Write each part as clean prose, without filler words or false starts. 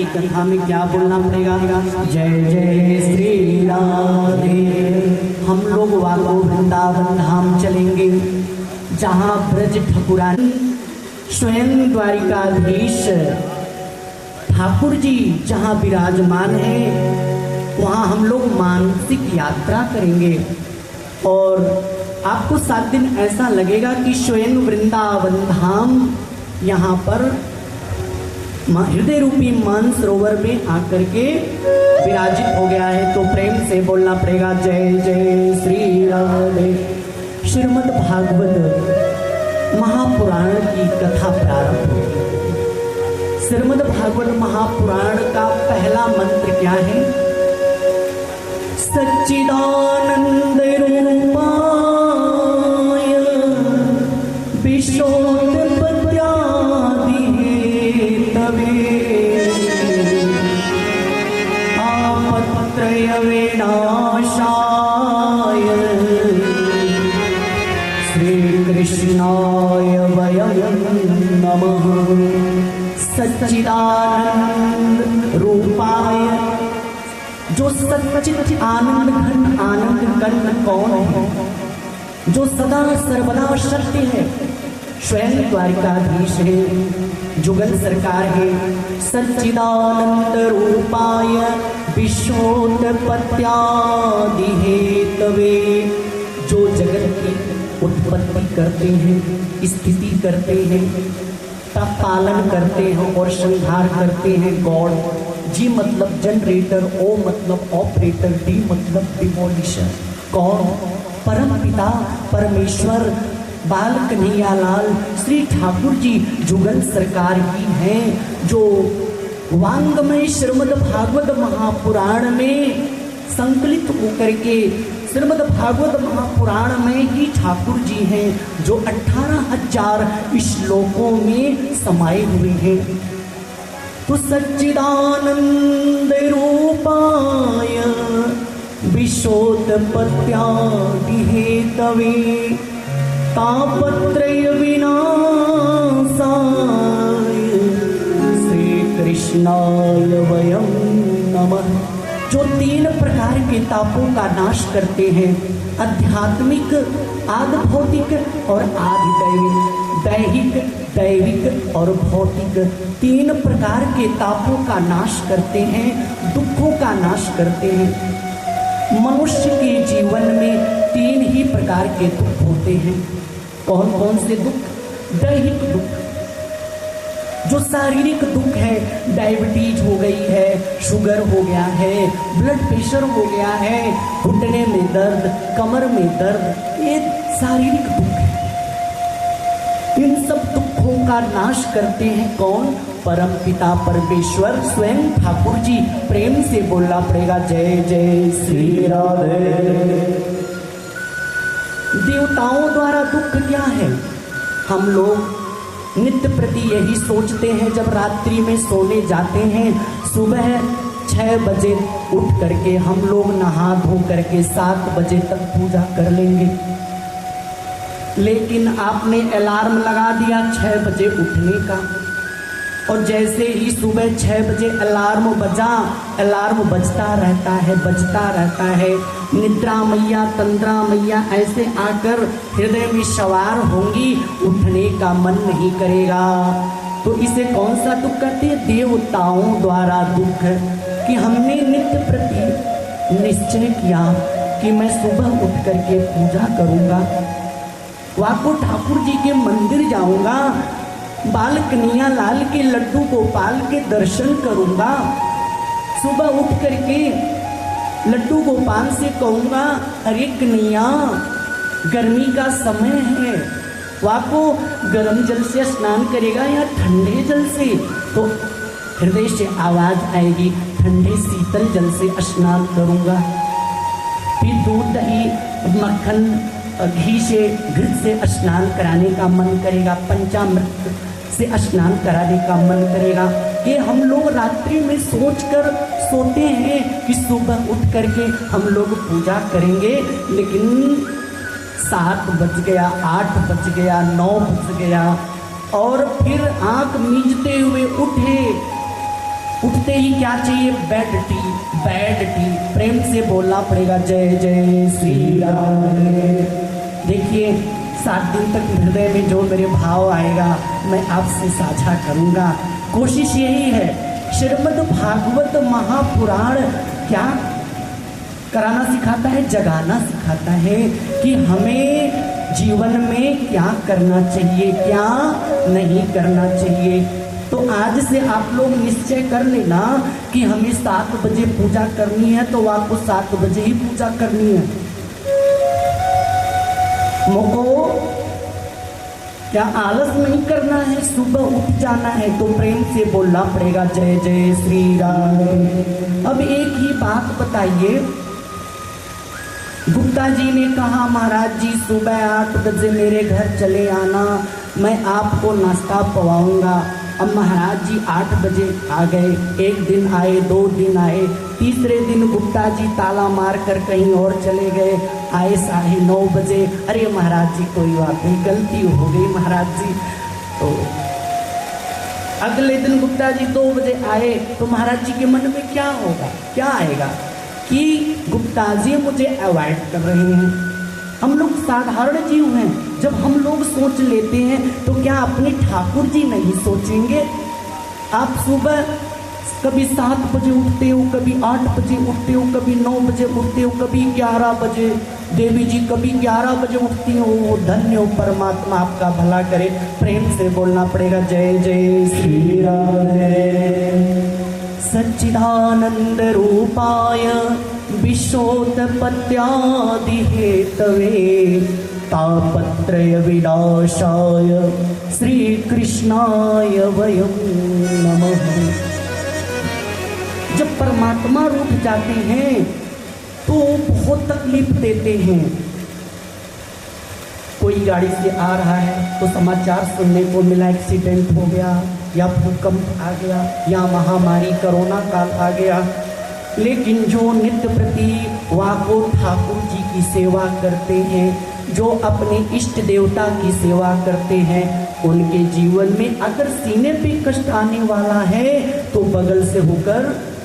कथा में क्या बोलना पड़ेगा? जय जय श्री राधे। हम लोग वालों वृंदावन धाम चलेंगे, जहाँ ब्रज ठकुरानी स्वयं द्वारिकाधीश ठाकुर जी जहाँ विराजमान हैं वहाँ हम लोग मानसिक यात्रा करेंगे और आपको 7 दिन ऐसा लगेगा कि स्वयं वृंदावन धाम यहाँ पर हृदय रूपी मानसरोवर में आकर के विराजित हो गया है। तो प्रेम से बोलना पड़ेगा जय जय श्री राधे। श्रीमद् भागवत महापुराण की कथा प्रारंभ होगी। श्रीमद् भागवत महापुराण का पहला मंत्र क्या है? सच्चिदानंद रूपाय विशोत्पत्त्यादि हेतवे आपत्त्रय विनाशाय श्री कृष्णाय वयं नमः। सच्चिदानंद रूपाय, जो सच्चित आनंद घन आनंद घन कौन है? जो सदा सर्वदा सत्य है, स्वयं द्वारिकाधीश है, जुगल सरकार है। सच्चिदानंद रूपाय विश्वोत्पत्त्यादि हेतवे, जो जगत की उत्पत्ति करते हैं, स्थिति करते हैं, पालन करते हैं और संहार करते हैं। गॉड, जी मतलब जनरेटर, ओ मतलब ऑपरेटर, डी मतलब डिमोलिशर। कौन? परम पिता परमेश्वर बाल कन्हैया लाल श्री ठाकुर जी जुगल सरकार ही हैं, जो वांगमय श्रीमद् भागवत महापुराण में संकलित होकर के श्रीमद् भागवत महापुराण में ही ठाकुर जी हैं, जो 18,000 श्लोकों में समाये हुए हैं। तो सच्चिदानंद रूपाय विशोत्पत्त्यादि हेतवे तापत्रय विनाशाय श्री कृष्णाय वयं नमः। जो 3 प्रकार के तापों का नाश करते हैं, आध्यात्मिक, आदि भौतिक और आदि दैविक, दैहिक, दैविक और भौतिक, 3 प्रकार के तापों का नाश करते हैं, दुखों का नाश करते हैं। मनुष्य के जीवन में 3 ही प्रकार के दुख होते हैं। कौन कौन से दुख? दैहिक दुख, जो शारीरिक दुख है, डायबिटीज हो गई है, शुगर हो गया है, ब्लड प्रेशर हो गया है, घुटने में दर्द, कमर में दर्द, ये शारीरिक दुख है। इन सब दुखों का नाश करते हैं कौन? परम पिता परमेश्वर स्वयं ठाकुर जी। प्रेम से बोलना पड़ेगा जय जय श्री राधे। देवताओं द्वारा दुख क्या है? हम लोग नित्य प्रति यही सोचते हैं, जब रात्रि में सोने जाते हैं, सुबह 6 बजे उठ करके हम लोग नहा धो करके 7 बजे तक पूजा कर लेंगे। लेकिन आपने अलार्म लगा दिया 6 बजे उठने का, और जैसे ही सुबह 6 बजे अलार्म बजा, अलार्म बजता रहता है। निद्रा मैया, तंद्रा मैया ऐसे आकर हृदय में सवार होंगी, उठने का मन नहीं करेगा। तो इसे कौन सा दुख कहते हैं? देवताओं द्वारा दुख, कि हमने नित्य प्रति निश्चय किया कि मैं सुबह उठ करके पूजा करूँगा, वाको ठाकुर जी के मंदिर जाऊँगा, बाल कन्हैया लाल के लड्डू गोपाल के दर्शन करूँगा, सुबह उठ करके लड्डू गोपाल से कहूँगा अरे कन्हैया गर्मी का समय है, वाको गर्म जल से स्नान करेगा या ठंडे जल से? तो हृदय से आवाज़ आएगी ठंडे शीतल जल से स्नान करूँगा। फिर दूध दही मक्खन घी से घृत से स्नान कराने का मन करेगा, पंचामृत से स्नान कराने का मन करेगा। ये हम लोग रात्रि में सोचकर सोते हैं कि सुबह उठ करके हम लोग पूजा करेंगे, लेकिन 7 बज गया, 8 बज गया, 9 बज गया, और फिर आँख मीचते हुए उठते ही क्या चाहिए? Bed tea. प्रेम से बोलना पड़ेगा जय जय श्री राम। देखिए 7 दिन तक हृदय में जो मेरे भाव आएगा मैं आपसे साझा करूंगा। कोशिश यही है श्रीमद् भागवत महापुराण क्या कराना सिखाता है? जगाना सिखाता है कि हमें जीवन में क्या करना चाहिए, क्या नहीं करना चाहिए। तो आज से आप लोग निश्चय कर लेना कि हमें 7 बजे पूजा करनी है, तो आपको 7 बजे ही पूजा करनी है। मुझको क्या आलस नहीं करना है, सुबह उठ जाना है, तो प्रेम से बोलना पड़ेगा जय जय श्री राम। अब एक ही बात बताइए, गुप्ता जी ने कहा महाराज जी सुबह 8 बजे मेरे घर चले आना, मैं आपको नाश्ता पवाऊंगा। अब महाराज जी 8 बजे आ गए, एक दिन आए, 2 दिन आए, तीसरे दिन गुप्ता जी ताला मार कर कहीं और चले गए, आए 9:30 बजे। अरे महाराज जी कोई बात नहीं, गलती हो गई महाराज जी। तो अगले दिन गुप्ता जी 2 बजे आए, तो महाराज जी के मन में क्या होगा, क्या आएगा कि गुप्ता जी मुझे अवॉइड कर रहे हैं। हम लोग साधारण जीव हैं, जब हम लोग सोच लेते हैं तो क्या अपने ठाकुर जी नहीं सोचेंगे? आप सुबह कभी 7 बजे उठते हो, कभी 8 बजे उठते हो, कभी 9 बजे उठते हो, कभी 11 बजे। देवी जी कभी 11 बजे उठती हो। धन्य हो परमात्मा, आपका भला करे। प्रेम से बोलना पड़ेगा जय जय श्री राधे। सच्चिदानंद रूपाय विश्वोत्पत्त्यादि हेतवे तापत्रय विनाशाय श्री कृष्णाय वयं नमः। जब परमात्मा रूठ जाते हैं तो बहुत तकलीफ देते हैं। कोई गाड़ी से आ रहा है तो समाचार सुनने को मिला एक्सीडेंट हो गया, या भूकंप आ गया, या महामारी कोरोना काल आ गया। लेकिन जो नित्य प्रति वाको ठाकुर जी की सेवा करते हैं, जो अपने इष्ट देवता की सेवा करते हैं, उनके जीवन में अगर सीने पे कष्ट आने वाला है तो बगल से होकर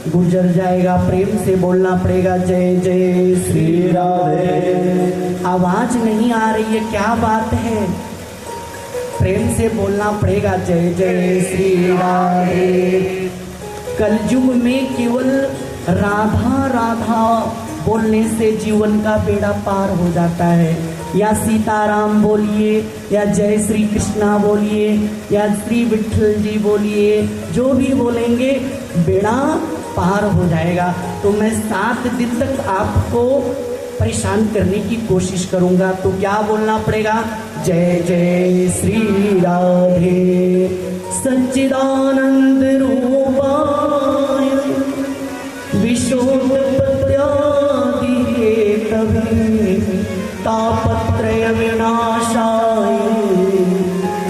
गुजर जाएगा। प्रेम से बोलना पड़ेगा जय जय श्री राधे। आवाज नहीं आ रही है, क्या बात है? प्रेम से बोलना पड़ेगा जय जय श्री राधे। कलयुग में केवल राधा राधा बोलने से जीवन का बेड़ा पार हो जाता है। या सीताराम बोलिए, या जय श्री कृष्णा बोलिए, या श्री विठल जी बोलिए, जो भी बोलेंगे बेड़ा पार हो जाएगा। तो मैं 7 दिन तक आपको परेशान करने की कोशिश करूंगा। तो क्या बोलना पड़ेगा? जय जय श्री राधे। सच्चिदानंद रूपाय विश्वोत्पत्त्यादि हेतवे तापत्रय विनाशाय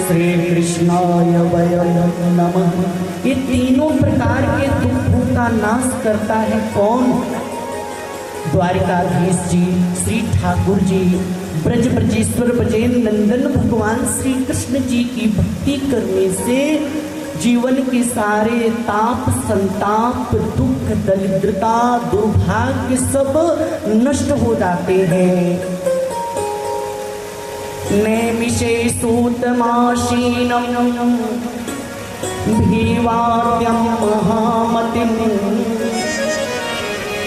श्री कृष्णाय वयं नमः। ये तीनों प्रकार के दुखों का नाश करता है कौन? द्वारिकाधीश जी, श्री ठाकुर जी, ब्रज ब्रजेश्वर ब्रजेंद्र नंदन भगवान श्री कृष्ण जी की भक्ति करने से जीवन के सारे ताप, संताप, दुख, दरिद्रता, दुर्भाग्य सब नष्ट हो जाते हैं। नैमिषे सूतमाशीनं भीवाद्यं महामतिं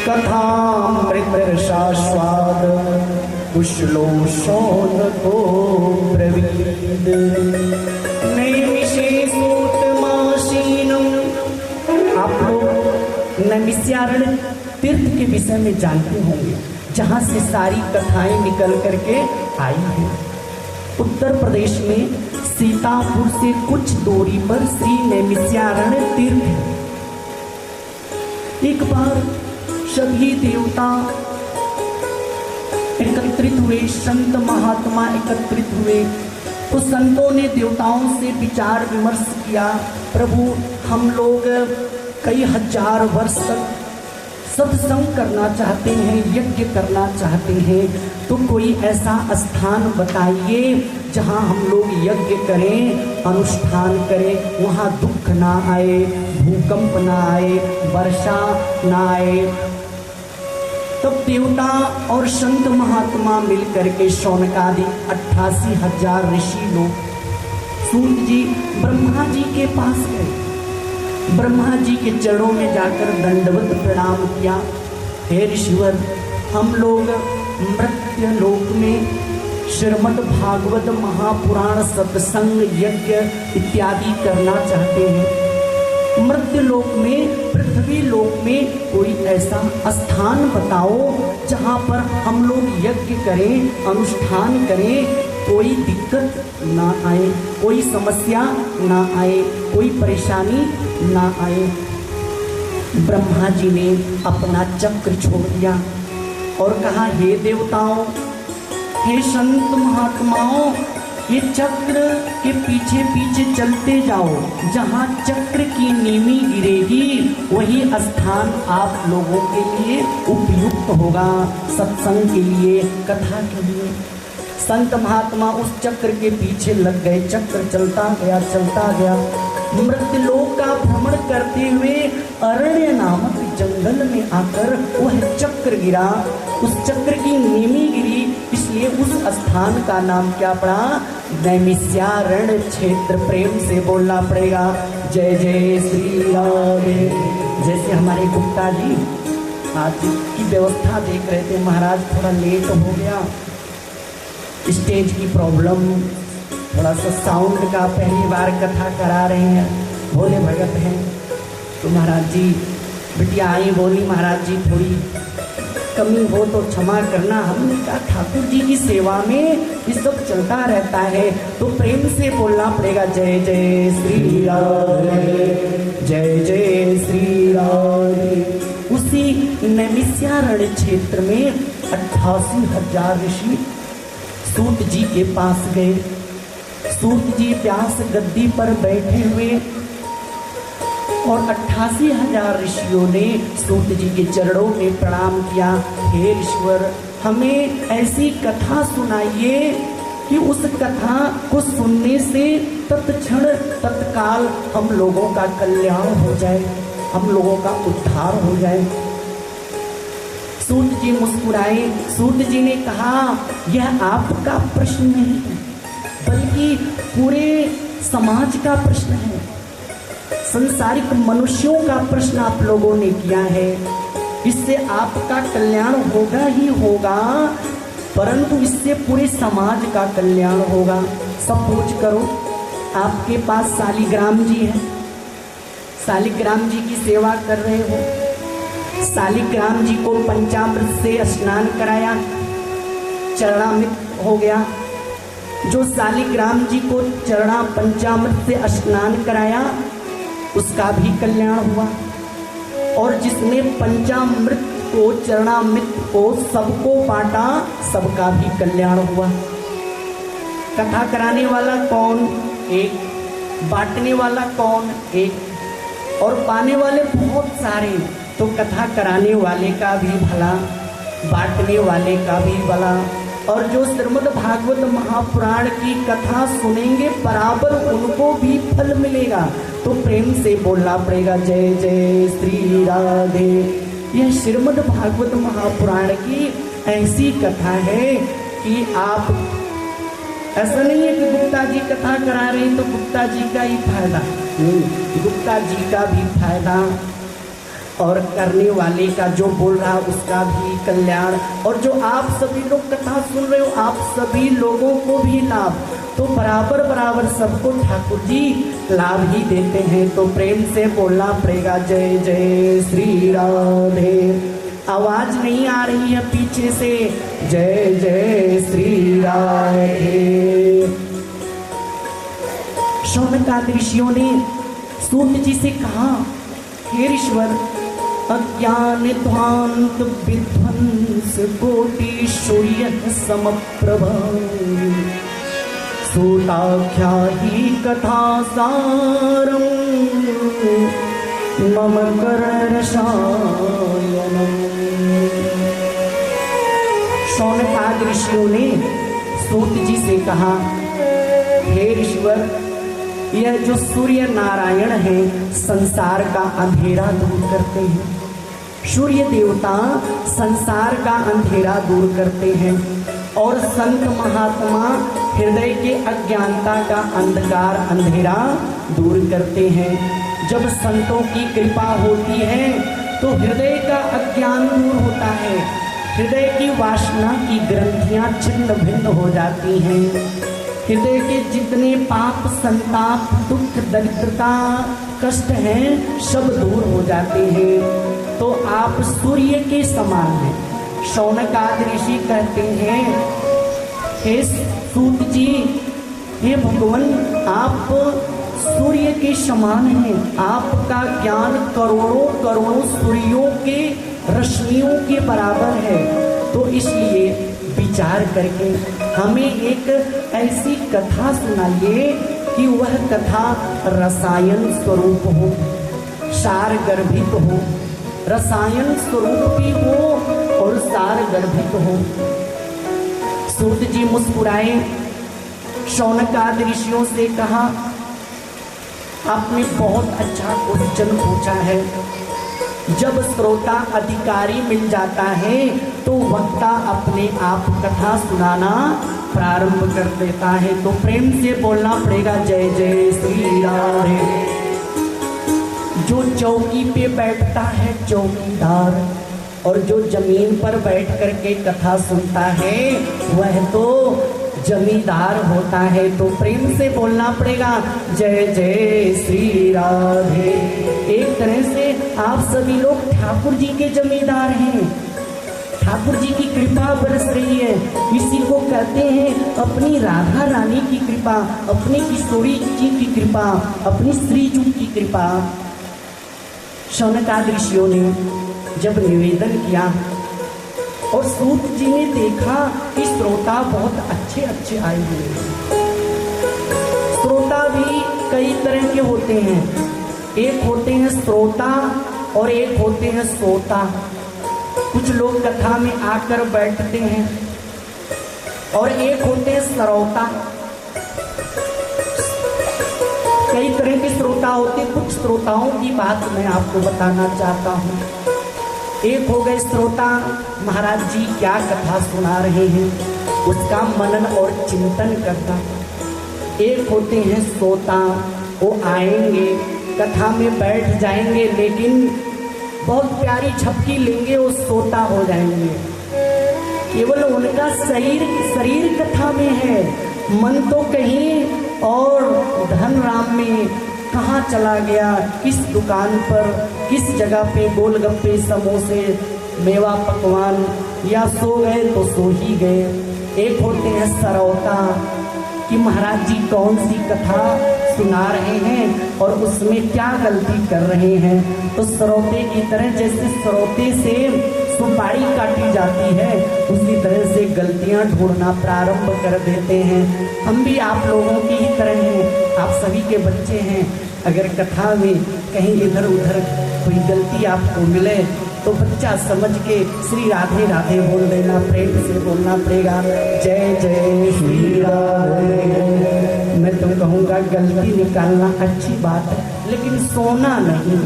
कथामृतरसास्वाद कुशलो शौनको ब्रवीद। नैमिषे सूतमाशीनं, आप लोग नैमिषारण्य तीर्थ के विषय में जानते होंगे, जहाँ से सारी कथाएं निकल करके आई हैं। उत्तर प्रदेश में सीतापुर से कुछ दूरी पर श्री नैमिषारण्य तीर्थ है। एक बार सभी देवता एकत्रित हुए, संत महात्मा एकत्रित हुए, तो संतों ने देवताओं से विचार विमर्श किया, प्रभु हम लोग कई हजार वर्ष तक सत्संग करना चाहते हैं, यज्ञ करना चाहते हैं, तो कोई ऐसा स्थान बताइए जहां हम लोग यज्ञ करें, अनुष्ठान करें, वहां दुख ना आए, भूकंप ना आए, वर्षा ना आए। तब देवता और संत महात्मा मिलकर के शौनकादि 88,000 ऋषि लोग सूत जी ब्रह्मा जी के पास गए। ब्रह्मा जी के चरणों में जाकर दंडवत प्रणाम किया। हे ऋषिवर, हम लोग मृत्य लोक में श्रीमद् भागवत महापुराण सत्संग यज्ञ इत्यादि करना चाहते हैं। मृत्य लोक में, पृथ्वी लोक में कोई ऐसा स्थान बताओ जहाँ पर हम लोग यज्ञ करें, अनुष्ठान करें, कोई दिक्कत ना आए, कोई समस्या ना आए, कोई परेशानी ना आए। ब्रह्मा जी ने अपना चक्र छोड़ दिया और कहा, हे देवताओं, हे संत महात्माओं, ये चक्र के पीछे पीछे चलते जाओ। जहाँ चक्र की नीमी गिरेगी वही स्थान आप लोगों के लिए उपयुक्त होगा, सत्संग के लिए, कथा के लिए। संत महात्मा उस चक्र के पीछे लग गए। चक्र चलता गया, चलता गया। मृत्युलोक का भ्रमण करते हुए अरण्य नामक जंगल में आकर वह चक्र गिरा। उस चक्र की नीमी गिरी, इसलिए उस स्थान का नाम क्या पड़ा? नैमिषारण्य क्षेत्र। प्रेम से बोलना पड़ेगा, जय जय श्री राम। जैसे हमारे गुप्ता जी आज की व्यवस्था देख रहे थे, महाराज थोड़ा लेट हो गया, स्टेज की प्रॉब्लम, थोड़ा सा साउंड का, पहली बार कथा करा रहे हैं, भोले भगत हैं। तो महाराज जी, बिटिया आई, बोली महाराज जी थोड़ी कमी हो तो क्षमा करना। हमने कहा ठाकुर जी की सेवा में ये सब चलता रहता है, तो प्रेम से बोलना पड़ेगा, जय जय श्री राम, जय जय श्री राम। उसी नैमिषारण्य क्षेत्र में 88,000 ऋषि सूत जी के पास गए। सूत जी व्यास गद्दी पर बैठे हुए और 88,000 ऋषियों ने सूत जी के चरणों में प्रणाम किया। हे ईश्वर, हमें ऐसी कथा सुनाइए कि उस कथा को सुनने से तत्क्षण तत्काल हम लोगों का कल्याण हो जाए, हम लोगों का उद्धार हो जाए। सूत जी मुस्कुराए। सूत जी ने कहा, यह आपका प्रश्न नहीं है, बल्कि पूरे समाज का प्रश्न है, संसारिक मनुष्यों का प्रश्न आप लोगों ने किया है। इससे आपका कल्याण होगा ही होगा, परंतु इससे पूरे समाज का कल्याण होगा। सपोज करो आपके पास शालिग्राम जी है, शालिग्राम जी की सेवा कर रहे हो, शालिग्राम जी को पंचामृत से स्नान कराया, चरणामृत हो गया। जो शालिग्राम जी को चरणा पंचामृत से स्नान कराया उसका भी कल्याण हुआ, और जिसने पंचामृत को, चरणामृत को सबको बांटा, सबका भी कल्याण हुआ। कथा कराने वाला कौन? एक। बांटने वाला कौन? एक। और पाने वाले बहुत सारे। तो कथा कराने वाले का भी भला, बांटने वाले का भी भला, और जो श्रीमद् भागवत महापुराण की कथा सुनेंगे बराबर उनको भी फल मिलेगा। तो प्रेम से बोलना पड़ेगा, जय जय श्री राधे। यह श्रीमद् भागवत महापुराण की ऐसी कथा है कि आप, ऐसा नहीं है कि गुप्ता जी कथा करा रहे हैं तो गुप्ता जी का ही फायदा, गुप्ता जी का भी फायदा, और करने वाले का, जो बोल रहा उसका भी कल्याण, और जो आप सभी लोग कथा सुन रहे हो आप सभी लोगों को भी लाभ। तो बराबर बराबर सबको ठाकुर जी लाभ ही देते हैं। तो प्रेम से बोलना पड़ेगा, जय जय श्री राधे। आवाज नहीं आ रही है पीछे से, जय जय श्री राधे। शौनकादि ऋषियों ने सूत जी से कहा, हे ईश्वर, अज्ञान ध्वांत विध्वंस कोटि सूर्य समप्रभ, सूताख्या ही कथा सारम मम कर्ण रसायनम। शौनकादि ऋषियों ने सूत जी से कहा, हे ईश्वर, यह जो सूर्य नारायण है संसार का अंधेरा दूर करते हैं। सूर्य देवता संसार का अंधेरा दूर करते हैं, और संत महात्मा हृदय के अज्ञानता का अंधकार, अंधेरा दूर करते हैं। जब संतों की कृपा होती है तो हृदय का अज्ञान दूर होता है, हृदय की वासना की ग्रंथियां छिन्न भिन्न हो जाती हैं, हृदय के जितने पाप संताप दुख दरिद्रता कष्ट हैं सब दूर हो जाते हैं। तो आप सूर्य के समान हैं। शौनक आदि ऋषि कहते हैं, हे सूत जी, हे भगवान, आप सूर्य के समान हैं, आपका ज्ञान करोड़ों करोड़ों सूर्यों के रश्मियों के बराबर है। तो इसलिए विचार करके हमें एक ऐसी कथा सुनाइए कि वह कथा रसायन स्वरूप हो, सार गर्भित हो, रसायन स्वरूप भी हो और सार गर्भित हो। सूत जी मुस्कुराए, शौनक आदि ऋषियों से कहा, आपने बहुत अच्छा क्वेश्चन पूछा है। जब श्रोता अधिकारी मिल जाता है तो वक्ता अपने आप कथा सुनाना प्रारंभ कर देता है। तो प्रेम से बोलना पड़ेगा, जय जय श्री राधे। जो चौकी पे बैठता है चौकीदार, और जो जमीन पर बैठ करके कथा सुनता है वह तो जमींदार होता है। तो प्रेम से बोलना पड़ेगा, जय जय श्री राधे। एक तरह से आप सभी लोग ठाकुर जी के जमींदार हैं, ठाकुर जी की कृपा बरस रही है। इसी को कहते हैं अपनी राधा रानी की कृपा, अपनी किशोरी जी की कृपा, अपनी श्री जी की कृपा। शौनक आदि ऋषियों ने जब निवेदन किया और सूत जी ने देखा कि श्रोता बहुत अच्छे अच्छे आए हुए हैं। श्रोता भी कई तरह के होते हैं, एक होते हैं श्रोता और एक होते हैं सोता। कुछ लोग कथा में आकर बैठते हैं और एक होते हैं श्रोता। कई तरह के श्रोता होते हैं। कुछ श्रोताओं की बात मैं आपको बताना चाहता हूँ। एक हो गए श्रोता, महाराज जी क्या कथा सुना रहे हैं उसका मनन और चिंतन करता। एक होते हैं श्रोता, वो आएंगे कथा में बैठ जाएंगे लेकिन बहुत प्यारी झपकी लेंगे, वो सोता हो जाएंगे। केवल उनका शरीर कथा में है, मन तो कहीं और धन राम में कहाँ चला गया, किस दुकान पर किस जगह पे गोलगप्पे समोसे मेवा पकवान, या सो गए तो सो ही गए। एक होते हैं सरौता कि महाराज जी कौन सी कथा सुना रहे हैं और उसमें क्या गलती कर रहे हैं। तो सरौते की तरह, जैसे सरौते से सुपारी काटी जाती है उसी तरह से गलतियां ढूंढना प्रारंभ कर देते हैं। हम भी आप लोगों की ही तरह हैं, आप सभी के बच्चे हैं। अगर कथा में कहीं इधर उधर कोई गलती आपको मिले तो बच्चा समझ के श्री राधे राधे बोल देना, प्रेम से बोलना पड़ेगा, जय जय श्री राधे। मैं तो कहूँगा गलती निकालना अच्छी बात है, लेकिन सोना नहीं,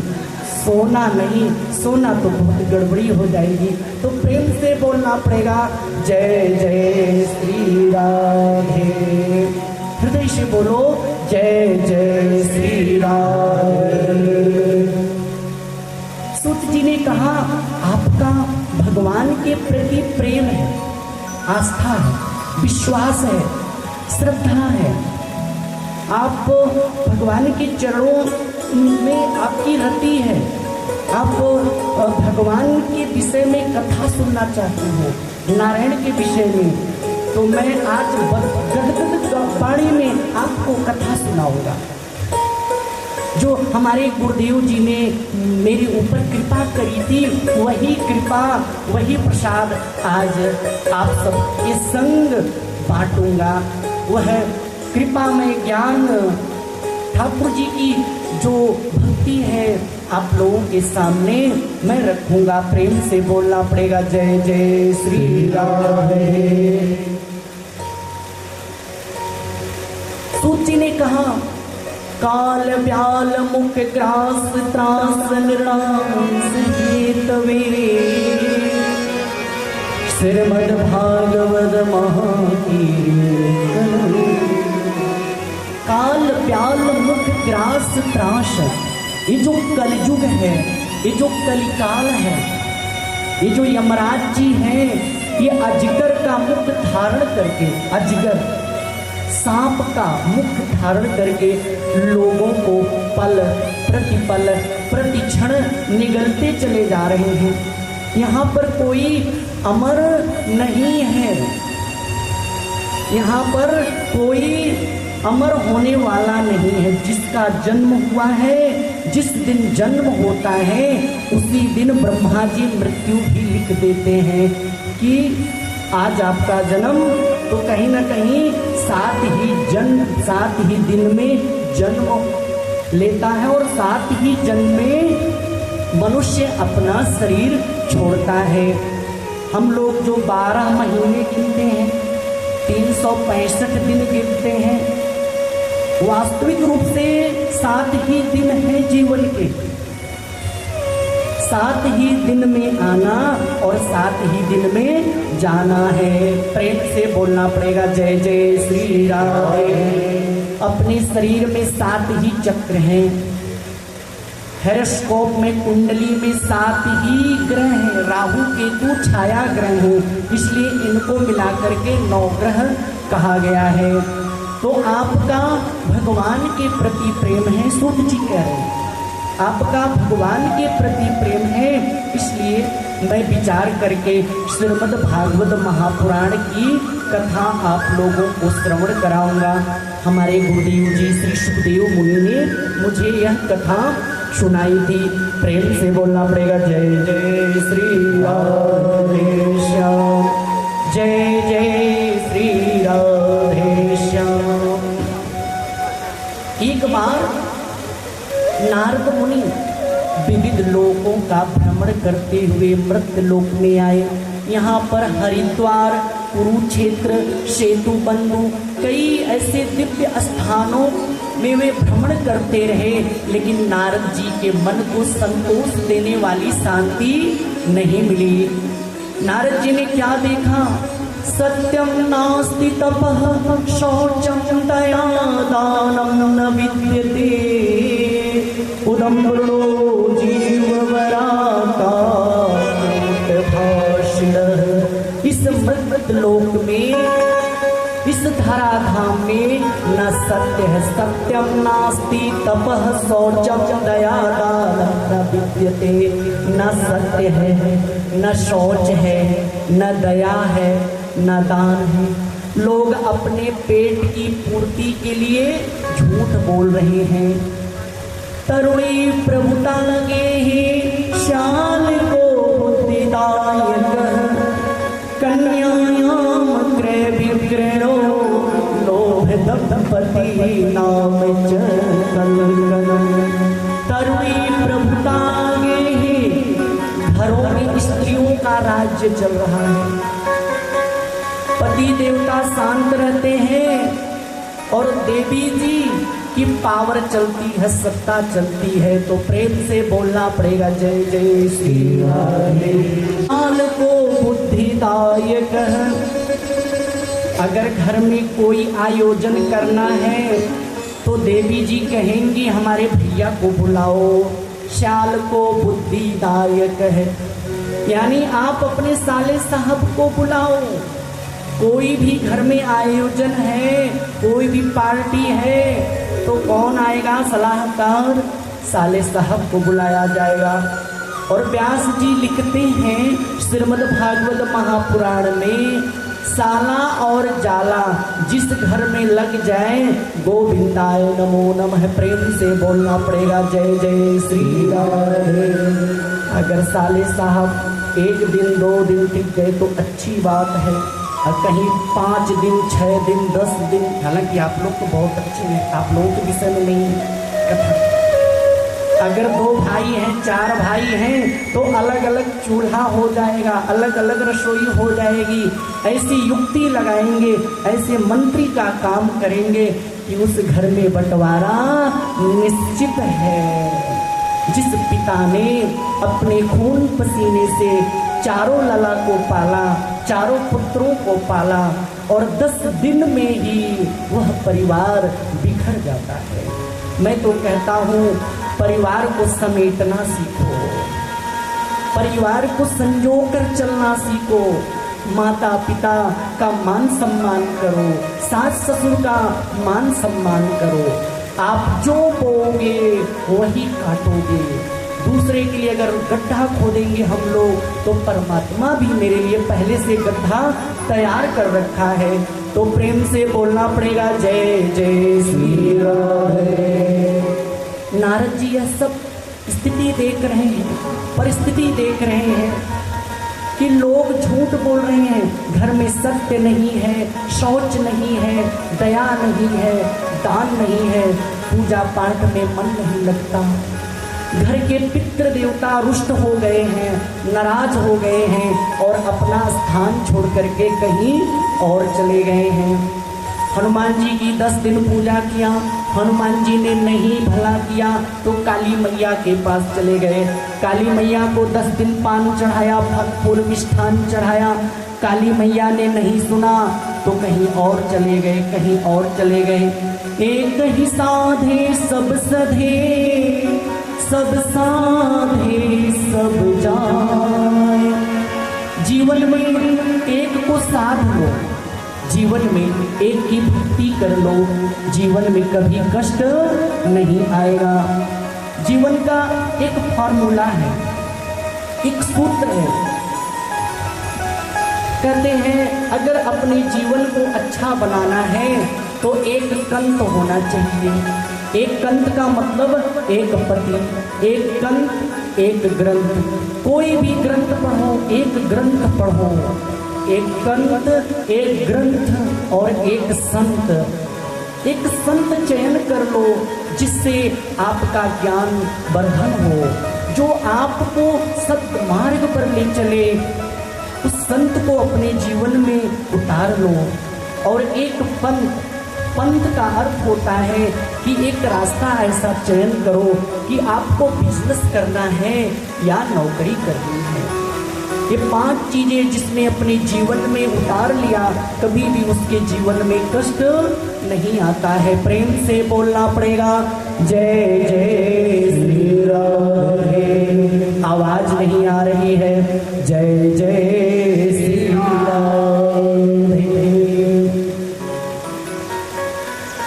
सोना नहीं, सोना तो बहुत गड़बड़ी हो जाएगी। तो प्रेम से बोलना पड़ेगा, जय जय श्री राधे। हृदय से बोलो, जय जय श्री राधे। सूत जी ने कहा, आपका भगवान के प्रति प्रेम है, आस्था है, विश्वास है, श्रद्धा है। आप भगवान के चरणों में आपकी रति है, आप भगवान के विषय में कथा सुनना चाहते हो, नारायण के विषय में। तो मैं आज गदगद वाणी में आपको कथा सुनाऊंगा। जो हमारे गुरुदेव जी ने मेरे ऊपर कृपा करी थी, वही कृपा, वही प्रसाद आज आप सबके संग बांटूंगा। वह कृपामय ज्ञान ठाकुर जी की जो भक्ति है आप लोगों के सामने मैं रखूंगा। प्रेम से बोलना पड़ेगा, जय जय श्री राधे। सूत जी ने कहा, काल व्याल मुख ग्रास त्रास निरास हेतवे, श्रीमद् भागवत महाकीर्तन। काल व्याल मुख ग्रास त्रास, ये जो कलयुग है, ये जो कलिकाल है, ये जो यमराज जी हैं, ये अजगर का मुख धारण करके, अजगर सांप का मुख धारण करके लोगों को पल प्रतिपल प्रतिक्षण निगलते चले जा रहे हैं। यहाँ पर कोई अमर नहीं है, यहाँ पर कोई अमर होने वाला नहीं है। जिसका जन्म हुआ है, जिस दिन जन्म होता है, उसी दिन ब्रह्मा जी मृत्यु भी लिख देते हैं कि आज आपका जन्म, तो कहीं ना कहीं सात ही दिन में जन्म लेता है और सात ही जन्म में मनुष्य अपना शरीर छोड़ता है। हम लोग जो 12 महीने गिनते हैं, 365 दिन गिनते हैं, वास्तविक रूप से 7 ही दिन है जीवन के। 7 ही दिन में आना और 7 ही दिन में जाना है। प्रेम से बोलना पड़ेगा जय जय श्री राम। अपने शरीर में 7 ही चक्र हैं। हेरोस्कोप में कुंडली में 7 ही ग्रह हैं। राहु केतु छाया ग्रह हैं, इसलिए इनको मिलाकर के 9 ग्रह कहा गया है। तो आपका भगवान के प्रति प्रेम है, सूत जी कह रहे हैं, आपका भगवान के प्रति प्रेम है, इसलिए मैं विचार करके श्रीमद् भागवत महापुराण की कथा आप लोगों को श्रवण कराऊंगा। हमारे गुरुदेव जी श्री सुखदेव मुनि ने मुझे यह कथा सुनाई थी। प्रेम से बोलना पड़ेगा जय जय श्री राधेश्याम, जय जय श्री राधेश्याम। एक बार नारद मुनि विविध लोकों का भ्रमण करते हुए मृत लोक में आए। यहाँ पर हरिद्वार, कुरुक्षेत्र, सेतु बंधु, कई ऐसे दिव्य स्थानों में वे भ्रमण करते रहे, लेकिन नारद जी के मन को संतोष देने वाली शांति नहीं मिली। नारद जी ने क्या देखा? सत्यम नास्ति तपः शौचम दया दानम न विद्यते उदम्बरो जीववरा का भाषिणः। इस मृत लोक में, इस धराधाम में न सत्य है। सत्यम नास्ति तपः शौचम दया दानम न विद्यते। न सत्य है, न शौच है, न दया है, न दान है। लोग अपने पेट की पूर्ति के लिए झूठ बोल रहे हैं। तरुणी प्रभुता लगे ही श्याल को बुद्धिदायक, कन्यायाम क्रय विक्रयो लोभ दंपति नाम चल। तरुणी प्रभुता लगे ही, घरों में स्त्रियों का राज्य चल रहा है। पति देवता शांत रहते हैं और देवी जी की पावर चलती है, सत्ता चलती है। तो प्रेम से बोलना पड़ेगा जय जय श्री राधे। काल को बुद्धिदायक। अगर घर में कोई आयोजन करना है तो देवी जी कहेंगी हमारे भैया को बुलाओ। श्याल को बुद्धिदायक है, यानी आप अपने साले साहब को बुलाओ। कोई भी घर में आयोजन है, कोई भी पार्टी है, तो कौन आएगा? सलाहकार साले साहब को बुलाया जाएगा। और व्यास जी लिखते हैं श्रीमद् भागवत महापुराण में, साला और जाला जिस घर में लग जाए गोविंदाय नमो नमः। प्रेम से बोलना पड़ेगा जय जय श्री राधे। अगर साले साहब 1 दिन 2 दिन टिक गए तो अच्छी बात है, और कहीं 5 दिन 6 दिन 10 दिन, हालांकि आप लोग तो बहुत अच्छे हैं, आप लोगों के विषय में नहीं कथा। अगर 2 भाई हैं 4 भाई हैं तो अलग अलग चूल्हा हो जाएगा, अलग अलग रसोई हो जाएगी। ऐसी युक्ति लगाएंगे, ऐसे मंत्री का काम करेंगे कि उस घर में बंटवारा निश्चित है। जिस पिता ने अपने खून पसीने से चारों लला को पाला, चारों पुत्रों को पाला, और 10 दिन में ही वह परिवार बिखर जाता है। मैं तो कहता हूँ परिवार को समेटना सीखो, परिवार को संजोकर चलना सीखो, माता पिता का मान सम्मान करो, सास ससुर का मान सम्मान करो। आप जो बोओगे वही काटोगे। दूसरे के लिए अगर गड्ढा खोदेंगे हम लोग, तो परमात्मा भी मेरे लिए पहले से गड्ढा तैयार कर रखा है। तो प्रेम से बोलना पड़ेगा जय जय श्री राधे। नारद जी यह सब स्थिति देख रहे हैं, परिस्थिति देख रहे हैं कि लोग झूठ बोल रहे हैं, घर में सत्य नहीं है, शौच नहीं है, दया नहीं है, दान नहीं है, पूजा पाठ में मन नहीं लगता। घर के पितृ देवता रुष्ट हो गए हैं, नाराज हो गए हैं और अपना स्थान छोड़ करके कहीं और चले गए हैं। हनुमान जी की 10 दिन पूजा किया, हनुमान जी ने नहीं भला किया तो काली मैया के पास चले गए। काली मैया को 10 दिन पान चढ़ाया, फल फूल मिष्ठान चढ़ाया। काली मैया ने नहीं सुना तो कहीं और चले गए, कहीं और चले गए। एक ही साधे सब सधे, सब साधे सब जाए। जीवन में एक को साध लो, जीवन में एक की भक्ति कर लो, जीवन में कभी कष्ट नहीं आएगा। जीवन का एक फॉर्मूला है, एक सूत्र है। कहते हैं अगर अपने जीवन को अच्छा बनाना है तो एक कंत होना चाहिए। एक कंत का मतलब एक पति, एक कंत एक ग्रंथ। कोई भी ग्रंथ पढ़ो, एक ग्रंथ पढ़ो, एक कंत एक ग्रंथ और एक संत। एक संत चयन कर लो जिससे आपका ज्ञान वर्धन हो, जो आपको सत्मार्ग पर ले चले। उस संत को अपने जीवन में उतार लो। और एक पंथ, पंथ का अर्थ होता है कि एक रास्ता ऐसा चयन करो कि आपको बिजनेस करना है या नौकरी करनी है। ये 5 चीजें जिसने अपने जीवन में उतार लिया, कभी भी उसके जीवन में कष्ट नहीं आता है। प्रेम से बोलना पड़ेगा जय जय श्री राधे। आवाज नहीं आ रही है, जय जय श्री राधे।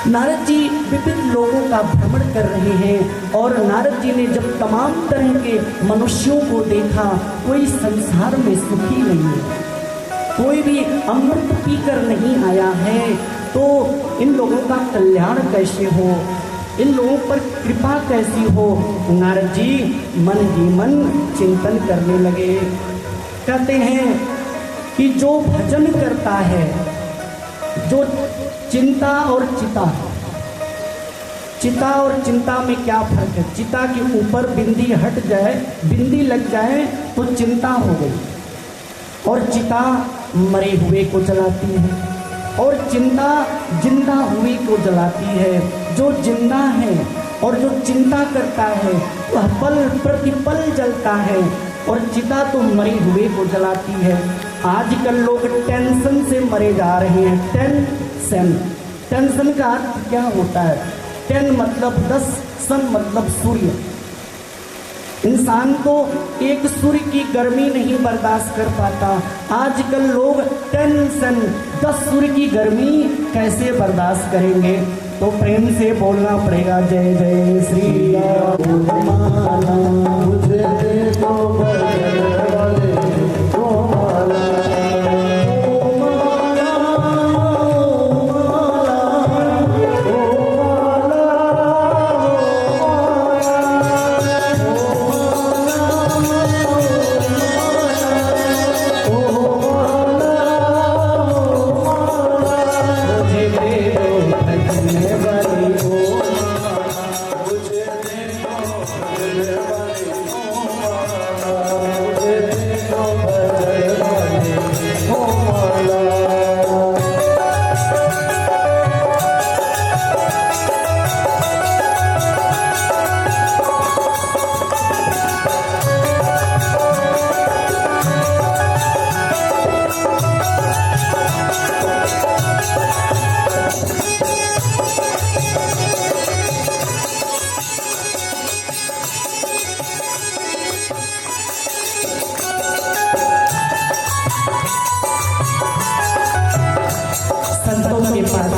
नारद जी विभिन्न लोगों का भ्रमण कर रहे हैं और नारद जी ने जब तमाम तरह के मनुष्यों को देखा, कोई संसार में सुखी नहीं है, कोई भी अमृत पीकर नहीं आया है, तो इन लोगों का कल्याण कैसे हो, इन लोगों पर कृपा कैसी हो। नारद जी मन ही मन चिंतन करने लगे। कहते हैं कि जो भजन करता है, जो चिंता और चिता, चिता और चिंता में क्या फर्क है? चिता के ऊपर बिंदी हट जाए, बिंदी लग जाए तो चिंता हो गई, और चिता मरे हुए को जलाती है और चिंता जिंदा हुए को जलाती है। जो जिंदा है और जो चिंता करता है वह पल प्रतिपल जलता है, और चिता तो मरे हुए को जलाती है। आजकल लोग टेंशन से मरे जा रहे हैं। टेंशन, टेंशन का अर्थ क्या होता है? 10 मतलब 10, सन मतलब सूर्य। इंसान को एक सूर्य की गर्मी नहीं बर्दाश्त कर पाता। आजकल लोग टेंशन, 10 सूर्य की गर्मी कैसे बर्दाश्त करेंगे? तो प्रेम से बोलना पड़ेगा जय जय श्री राम। मुझे दे दो बजरंग वाले तो माला।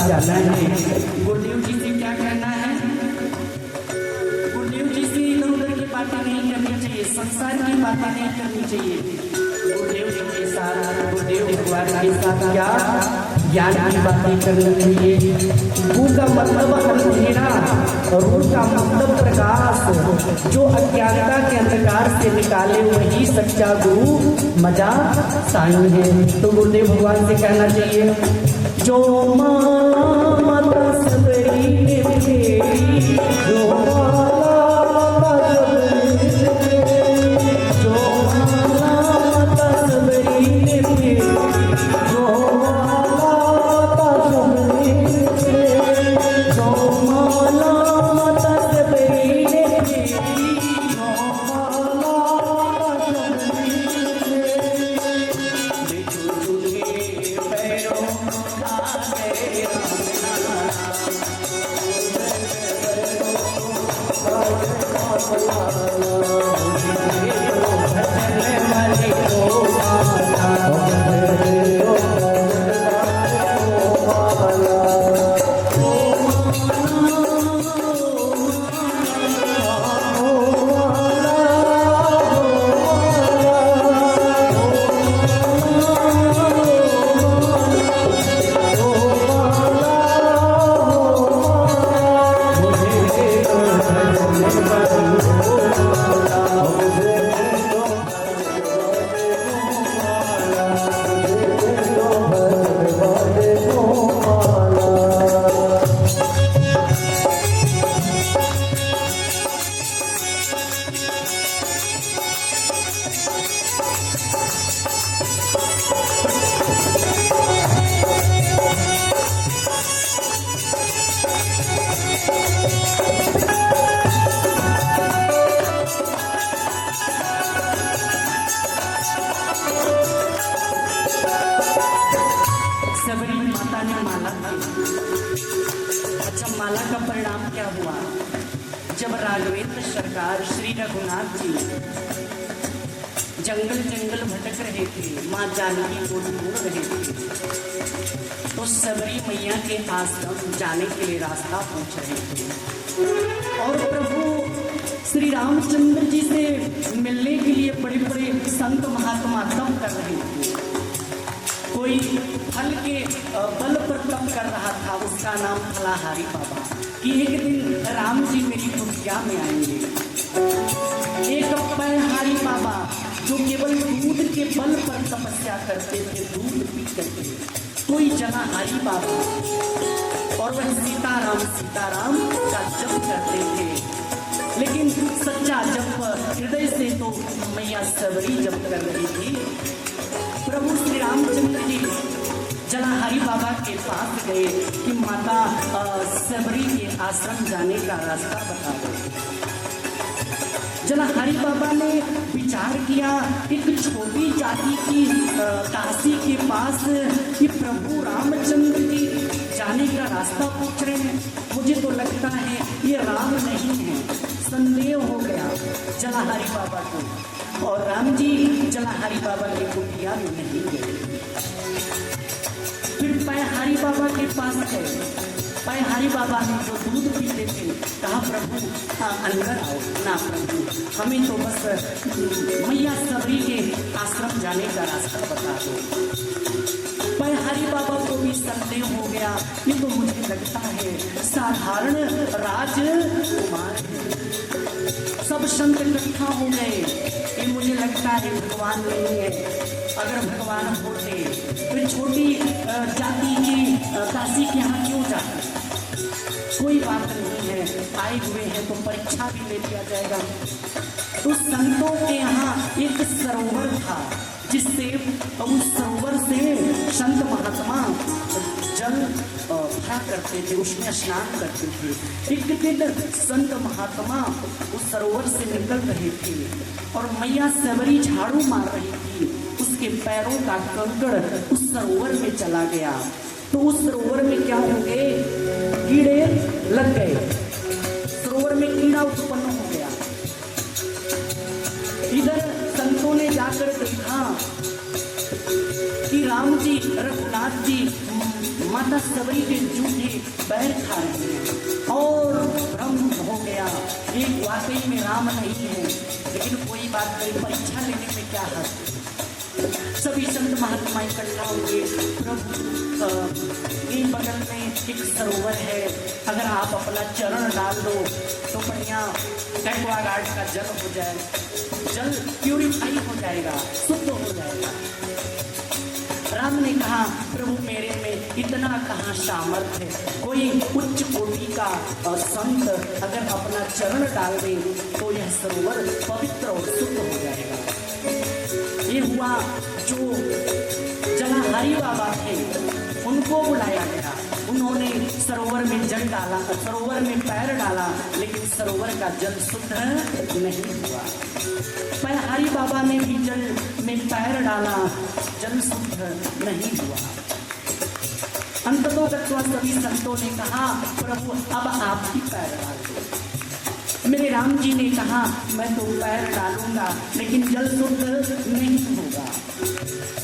जाना है। गुरुदेव जी से क्या कहना है? गुरुदेव जी से इधर उधर की बातें नहीं करनी चाहिए, संसार की बातें नहीं करनी चाहिए। गुरुदेव जी के साथ, गुरुदेव भगवान के साथ क्या ज्ञान की बातें करनी चाहिए। गु का मतलब अंधेरा और रू का मतलब प्रकाश। जो अज्ञानता के अंधकार से निकाले वही सच्चा गुरु मजा साईं है। तो गुरुदेव भगवान से कहना चाहिए, जो माला मत सबरी ने फेरी, जो माला का परिणाम क्या हुआ? जब राघवेंद्र सरकार श्री रघुनाथ जी जंगल जंगल भटक रहे थे, माँ जानकी को ढूंढ रहे थे, तो सबरी मैया के आश्रम जाने के लिए रास्ता पूछ रहे थे। और प्रभु श्री रामचंद्र जी से मिलने के लिए बड़े बड़े संत महात्मा तप कर रहे थे। कोई फल के बल पर तप कर रहा था, उसका नाम फलाहारी बाबा, कि एक दिन राम जी मेरी कुटिया में आएंगे। एक पैहारी बाबा जो केवल दूध के बल पर तपस्या करते थे, दूध पी करके। कोई जनाहारी बाबा, और वह सीताराम सीताराम का जप करते थे। लेकिन सच्चा जप हृदय से तो मैया सबरी जप कर रही थी। प्रभु श्री रामचंद्र जी जलाहारी बाबा के पास गए कि माता सबरी के आश्रम जाने का रास्ता बता दो। जलाहारी बाबा ने विचार किया, एक छोटी जाति की दासी के पास कि प्रभु रामचंद्र जी जाने का रास्ता पूछ रहे हैं, मुझे तो लगता है ये राम नहीं है। संदेह हो गया जलाहारी बाबा को, और राम जी जलाहारी बाबा की कुटिया में नहीं गए। फिर पैहारी बाबा के पास गए। पैहारी बाबा ने जो दूध पीते थे कहा, प्रभु अंदर आओ। ना प्रभु, हमें तो बस मैया सबरी के आश्रम जाने का रास्ता बता दो। पैहारी बाबा को भी संदेह हो गया, ये तो मुझे लगता है साधारण राजकुमार है। सब संत इकट्ठा हो गए, ये मुझे लगता है भगवान नहीं है। अगर भगवान होते तो छोटी जाति की दासी के यहाँ क्यों जाते? कोई बात नहीं है, आए हुए हैं तो परीक्षा भी ले लिया जाएगा। तो संतों के यहाँ एक सरोवर था, जिससे उस सरोवर से संत महात्मा जल भरा करते थे, उसमें स्नान करते थे। एक दिन संत महात्मा उस सरोवर से निकल रहे थे और मैया सबरी झाड़ू मार रही थी। उसके पैरों का कंकड़ उस सरोवर में चला गया, तो उस सरोवर में क्या हो गए? कीड़े लग गए, सरोवर में कीड़ा उत्पन्न हो गया। इधर संतों ने जाकर देखा कि राम जी रघुनाथ जी माता सबरी के जूठे पैर खा रहे हैं और भ्रम हो गया, एक वाकई में राम नहीं है, लेकिन कोई बात नहीं, परीक्षा लेने में क्या है। सभी संत महात्मा इकट्ठा हुए, प्रभु एक बगल में एक सरोवर है, अगर आप अपना चरण डाल दो तो बढ़िया एक्वागार्ड का जल हो जाए, जल प्यूरिफाई हो जाएगा, शुद्ध हो जाएगा। राम ने कहा प्रभु मेरे में इतना कहाँ सामर्थ्य है, कोई उच्च कोटि का संत अगर अपना चरण डाल दे तो यह सरोवर पवित्र और शुद्ध हो जाएगा। ये हुआ जो जलाहारी बाबा थे उनको बुलाया गया, उन्होंने सरोवर में जल डाला, सरोवर में पैर डाला, लेकिन सरोवर का जल शुद्ध नहीं हुआ। पलहारी बाबा ने भी जल में पैर डाला, जल शुद्ध नहीं हुआ। अंततोगत्वा सभी संतों ने कहा प्रभु अब आप ही पैर डाल दो। मेरे राम जी ने कहा मैं तो पैर डालूंगा लेकिन जल शुद्ध नहीं होगा।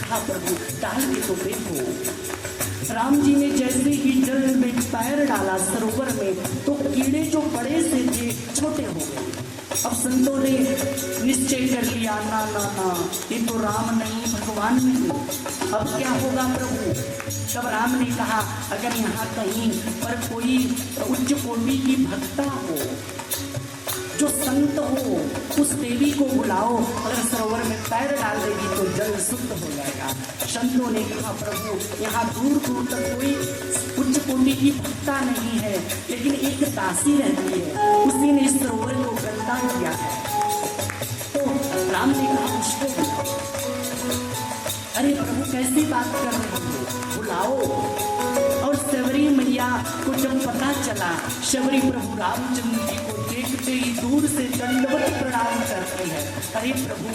कहा प्रभु डाल के तो देखो। राम जी ने जैसे ही जल में पैर डाला सरोवर में, तो कीड़े जो बड़े से थे छोटे हो गए। अब संतों ने निश्चय कर लिया ना ना ना, ये तो राम नहीं भगवान नहीं, अब क्या होगा प्रभु। तब राम ने कहा अगर यहाँ कहीं पर कोई उच्च कोटि की भक्ता हो, जो संत हो, उस देवी को बुलाओ, अगर सरोवर में पैर डाल देगी तो जल शुद्ध हो जाएगा। संतों ने कहा प्रभु यहाँ दूर दूर तक कोई उच्च कोटि की भक्ता नहीं है, लेकिन एक दासी रहती है, उसी ने इस सरोवर को गंदा किया है। तो राम ने कहा उसको बुलाओ। अरे प्रभु कैसी बात कर रहे हो, बुलाओ। और शबरी मैया को जब पता चला, शबरी प्रभु रामचंद्र जी को देखते ही दूर से दंडवत प्रणाम करते हैं। अरे प्रभु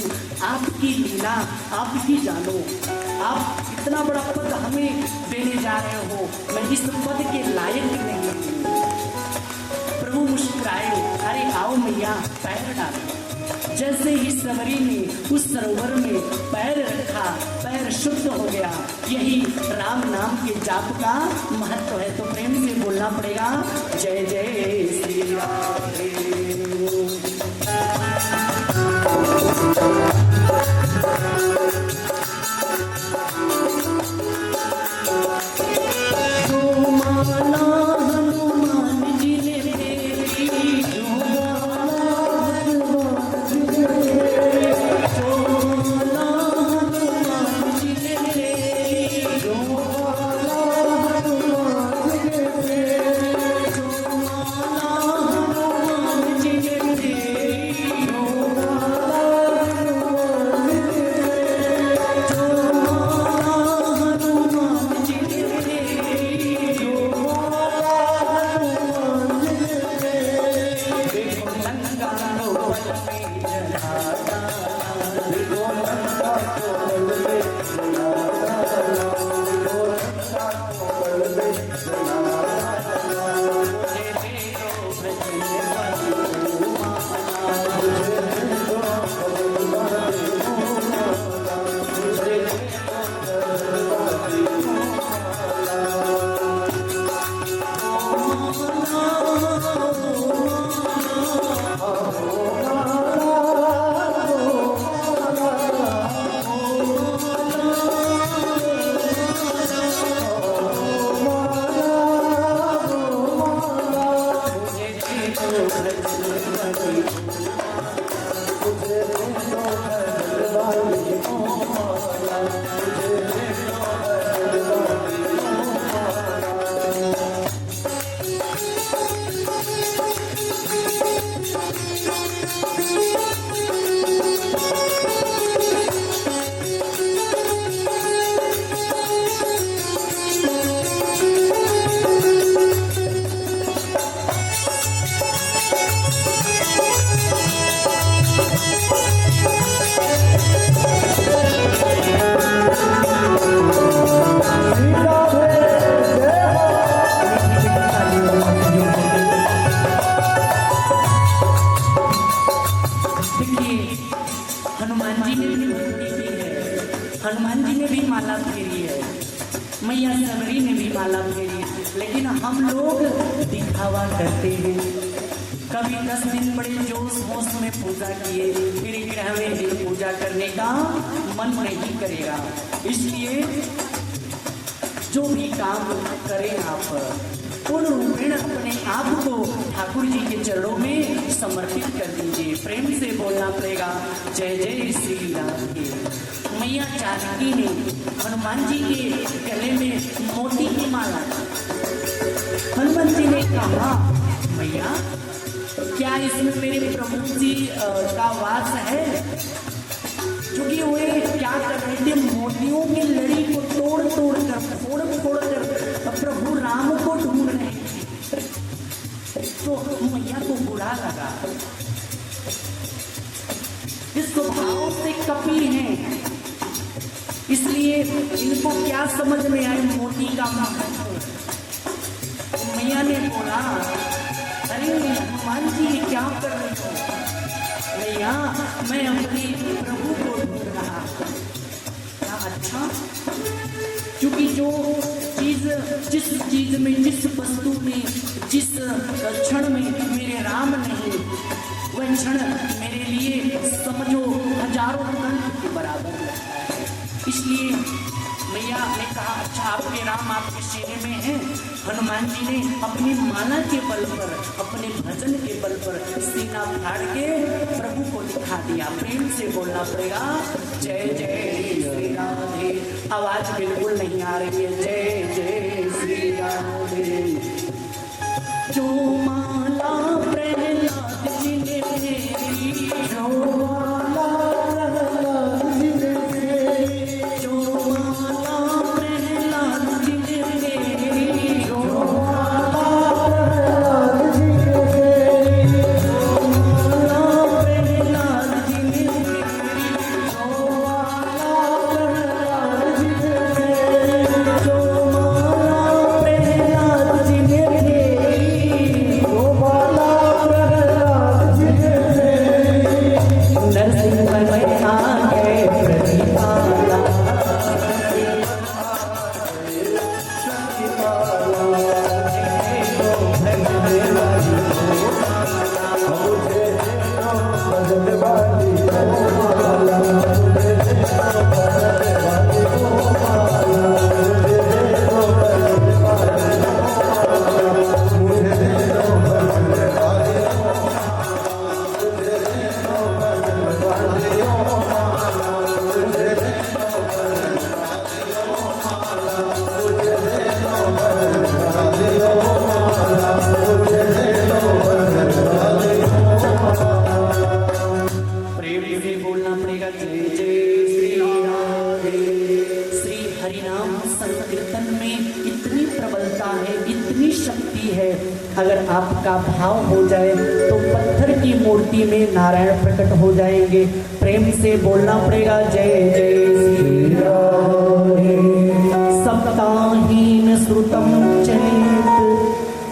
आपकी लीला आप ही जानो, आप इतना बड़ा पद हमें देने जा रहे हो, मैं इस पद के लायक नहीं हूँ। प्रभु मुस्कुराए, अरे आओ मैया पैर डालो। जैसे ही शबरी ने उस सरोवर में पैर रखा, पैर शुद्ध हो गया। यही राम नाम के जाप का महत्व है। तो प्रेम से बोलना पड़ेगा जय जय श्री राम। हनुमान जी ने भी माला फेरी है। मैया सबरी ने भी माला फेरी, लेकिन हम लोग दिखावा करते हैं। कभी 10 दिन बड़े जोश होश में पूजा किए, फिर 11वें दिन पूजा करने का मन नहीं करेगा। इसलिए जो भी काम करें आप पूर्ण रूपेण अपने आप को ठाकुर जी के चरणों में समर्पित कर दीजिए। प्रेम से बोलना पड़ेगा जय जय श्री राम की। मैया जानकी ने हनुमान जी के गले में मोती की माला, हनुमान जी ने कहा मैया क्या इसमें मेरे प्रभु जी का वास है? क्योंकि वे क्या कर रहे थे, मोतियों की लड़ी को तोड़ तोड़ कर फोड़ फोड़ कर प्रभु राम को ढूंढ रहे थे। तो मैया को बुरा लगा, इस स्वभाव से कपी हैं, इसलिए इनको क्या समझ में आए मोती का महत्व। मैया ने बोला अरे हनुमान जी क्या कर रहे हो? भैया मैं अपने प्रभु को ढूंढ रहा। क्या अच्छा? क्योंकि जो चीज जिस चीज में, जिस वस्तु में, जिस क्षण में मेरे राम नहीं, वह क्षण मेरे लिए समझो हजारों कल्प के बराबर लगता है। इसलिए मैया ने कहा अच्छा आपके राम आपके सीने में हैं। हनुमान जी ने अपनी माला के बल पर, अपने भजन के बल पर सीना फाड़ के प्रभु को दिखा दिया। प्रेम से बोलना पड़ेगा जय जय श्री राधे। आवाज बिल्कुल नहीं आ रही है। जय जय श्री राधे। जो माला प्रहलाद जी ने फेरी, जो माला प्रहलाद जी ने फेरी, जो माला प्रहलाद जी ने फेरी, जो माला प्रहलाद जी ने फेरी, जो माला प्रहलाद जी ने फेरी, जो माला प्रहलाद जी ने फेरी, जो माला प्रहलाद जी ने फेरी, जो माला प्रहलाद जी ने फेरी, नरसिंह में आगे प्रतिपाला, प्रेम से बोलना पड़ेगा जय जय श्री राधे। श्री हरिनाम संकीर्तन में इतनी प्रबलता है, इतनी शक्ति है, अगर आपका भाव हो जाए तो पत्थर की मूर्ति में नारायण प्रकट हो जाएंगे। प्रेम से बोलना पड़ेगा जय जय श्री राधे। सप्ताहीन श्रुतम चलित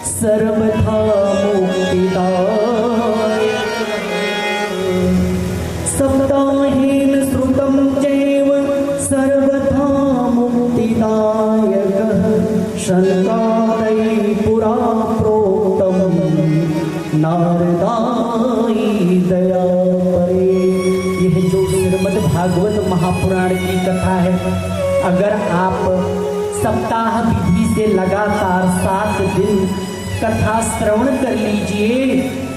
सर्वथा मुक्तिदाय, सप्ताहीन श्रुतम चैव सर्वथा मुक्तिदायकः, शनकादि पुरा प्रोक्तम नारदाई दया परे। यह जो श्रीमद् भागवत महापुराण की कथा है, अगर आप सप्ताह विधि से लगातार 7 दिन कथा श्रवण कर लीजिए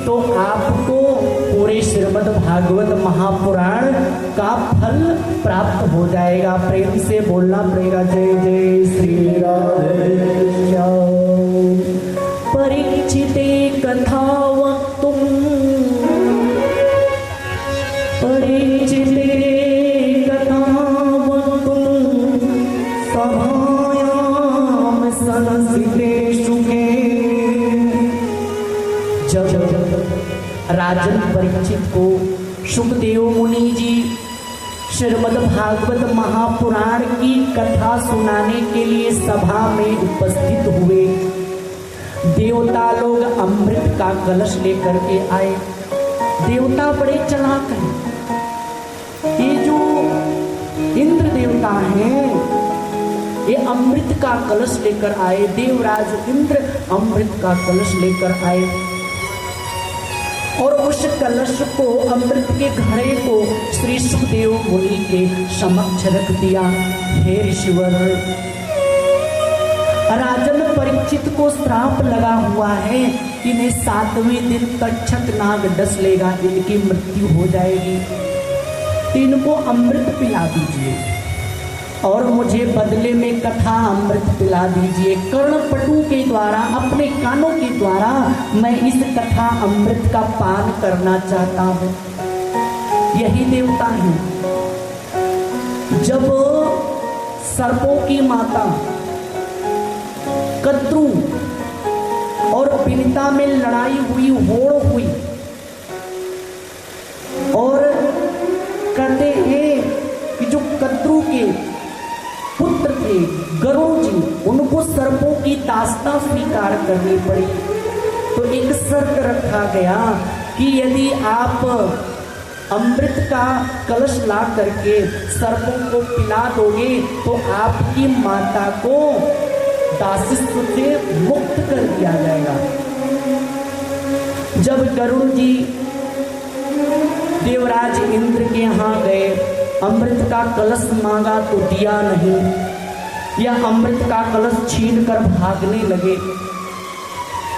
तो आपको पूरे श्रीमद् भागवत महापुराण का फल प्राप्त हो जाएगा। प्रेम से बोलना पड़ेगा जय जय श्री राधे। परीक्षिते कथा वक्तुम, परीक्षिते कथा वक्तुम, सभायाम संसिते सुखे। जब राजन परीक्षित को सुखदेव मुनि जी श्रीमद् भागवत महापुराण की कथा सुनाने के लिए सभा में उपस्थित हुए, देवता लोग अमृत का कलश लेकर के आए। देवता बड़े चालाक हैं। ये जो इंद्र देवता हैं ये अमृत का कलश लेकर आए। देवराज इंद्र अमृत का कलश लेकर आए और उस कलश को, अमृत के घड़े को श्री सुखदेव मुनि के समक्ष रख दिया। हे ऋषिवर, राजन परीक्षित को श्राप लगा हुआ है कि इन्हें 7वें दिन तक्षक नाग डस लेगा, इनकी मृत्यु हो जाएगी, तो इनको अमृत पिला दीजिए और मुझे बदले में कथा अमृत पिला दीजिए। कर्णपटु के द्वारा, अपने कानों के द्वारा मैं इस कथा अमृत का पान करना चाहता हूँ। यही देवता है। जब सर्पों की माता कद्रू और विनिता में लड़ाई हुई, होड़ हुई, और कहते हैं कि जो कद्रू के पुत्र थे गरुड़ जी, उनको सर्पों की दास्तां स्वीकार करनी पड़ी। तो एक शर्त रखा गया कि यदि आप अमृत का कलश ला करके सर्पों को पिला दोगे तो आपकी माता को दासित्व से मुक्त कर दिया जाएगा। जब गरुड़ जी देवराज इंद्र के यहाँ गए, अमृत का कलश मांगा तो दिया नहीं, या अमृत का कलश छीन कर भागने लगे।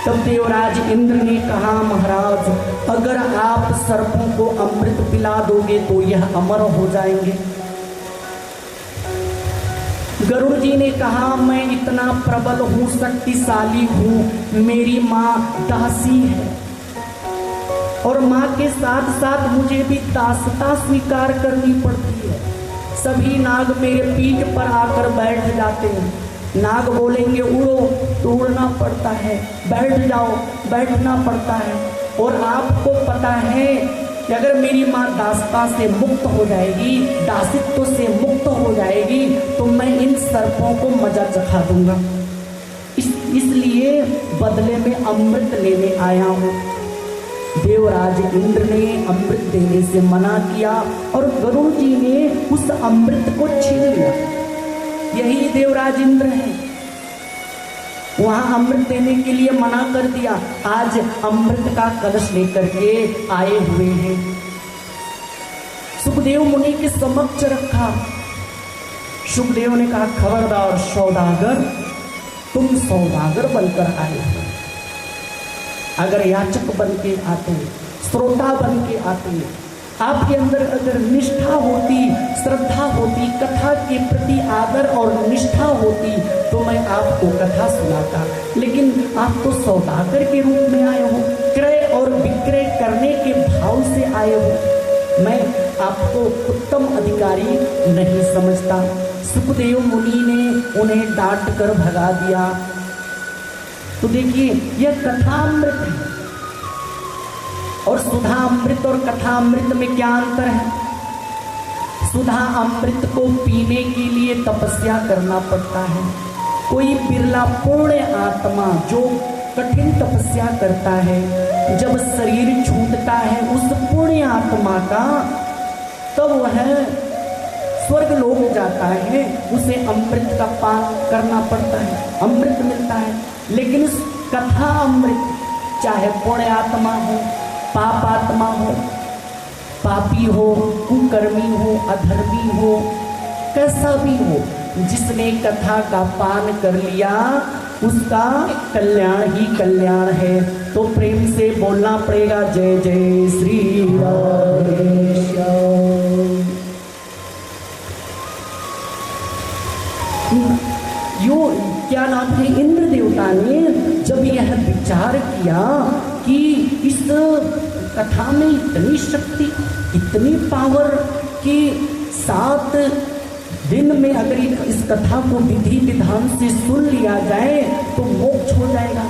तब देवराज इंद्र ने कहा, महाराज अगर आप सर्पों को अमृत पिला दोगे तो यह अमर हो जाएंगे। गरुड़ जी ने कहा, मैं इतना प्रबल हूँ, शक्तिशाली हूँ, मेरी माँ दासी है और माँ के साथ साथ मुझे भी दासता स्वीकार करनी पड़ती है। सभी नाग मेरे पीठ पर आकर बैठ जाते हैं। नाग बोलेंगे उड़ो तो उड़ना पड़ता है, बैठ जाओ बैठना पड़ता है। और आपको पता है कि अगर मेरी माँ दासता से मुक्त हो जाएगी, दासित्व से मुक्त हो जाएगी, तो मैं इन सर्पों को मजा चखा दूंगा। इसलिए बदले में अमृत लेने आया हूँ। देवराज इंद्र ने अमृत देने से मना किया और गरुड़ जी ने उस अमृत को छीन लिया। यही देवराज इंद्र है, वहां अमृत देने के लिए मना कर दिया। आज अमृत का कलश लेकर के आए हुए हैं। सुखदेव मुनि के समक्ष रखा। सुखदेव ने कहा, खबरदार सौदागर, तुम सौदागर बनकर आए हो। अगर याचक बन के आते, श्रोता बन के आते, आपके अंदर अगर निष्ठा होती, श्रद्धा होती, कथा के प्रति आदर और निष्ठा होती, तो मैं आपको कथा सुनाता। लेकिन आप तो सौदागर के रूप में आए हो, क्रय और विक्रय करने के भाव से आए हो। मैं आपको उत्तम अधिकारी नहीं समझता। सुखदेव मुनि ने उन्हें डांट कर भगा दिया। तो देखिए, यह कथामृत है और सुधा अमृत और कथा अमृत में क्या अंतर है? सुधा अमृत को पीने के लिए तपस्या करना पड़ता है। कोई बिरला पूर्ण आत्मा जो कठिन तपस्या करता है, जब शरीर छूटता है उस पुण्य आत्मा का, तब वह स्वर्ग लोक जाता है, उसे अमृत का पान करना पड़ता है, अमृत मिलता है। लेकिन इस कथा अमृत, चाहे पुण्य आत्मा हो, पाप आत्मा हो, पापी हो, कुकर्मी हो, अधर्मी हो, कैसा भी हो, जिसने कथा का पान कर लिया उसका कल्याण ही कल्याण है। तो प्रेम से बोलना पड़ेगा, जय जय श्री राधेश्याम। यो क्या नाम है, इंद्र देवता ने जब यह विचार किया कि इस कथा में इतनी शक्ति, इतनी पावर कि 7 दिन में अगर इस कथा को विधि विधान से सुन लिया जाए तो मोक्ष हो जाएगा।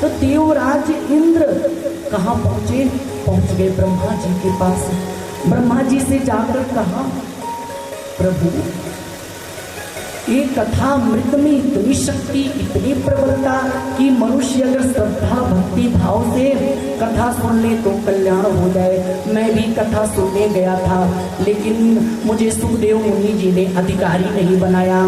तो देवराज इंद्र कहाँ पहुँचे? पहुँच गए ब्रह्मा जी के पास। ब्रह्मा जी से जाकर कहा, प्रभु ये कथा मृत में इतनी शक्ति, इतनी प्रबलता कि मनुष्य अगर श्रद्धा भक्ति भाव से कथा सुन ले तो कल्याण हो जाए। मैं भी कथा सुनने गया था, लेकिन मुझे सुखदेव मुनि जी ने अधिकारी नहीं बनाया।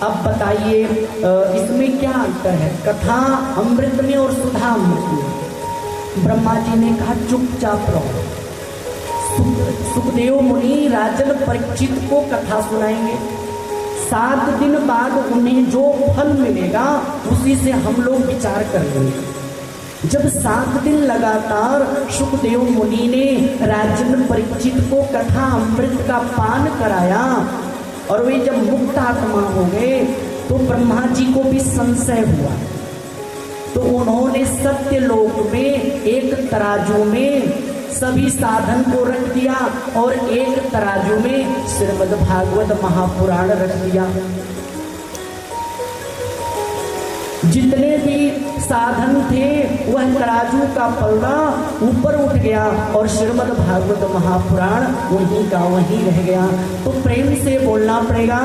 अब बताइए इसमें क्या अंतर है, कथा अमृत में और सुधा अमृत में। ब्रह्मा जी ने कहा चुपचाप रहो। सुखदेव मुनि राजन परीक्षित को कथा सुनाएंगे। 7 दिन बाद उन्हें जो फल मिलेगा उसी से हम लोग विचार कर लेंगे। जब 7 दिन लगातार सुखदेव मुनि ने राजन परीक्षित को कथा अमृत का पान कराया और वे जब मुक्त आत्मा हो गए तो ब्रह्मा जी को भी संशय हुआ। तो उन्होंने सत्यलोक में एक तराजू में सभी साधन को रख दिया और एक तराजू में श्रीमद् भागवत महापुराण रख दिया। जितने भी साधन थे वह तराजू का पल्ला ऊपर उठ गया और श्रीमद् भागवत महापुराण वहीं का वहीं रह गया। तो प्रेम से बोलना पड़ेगा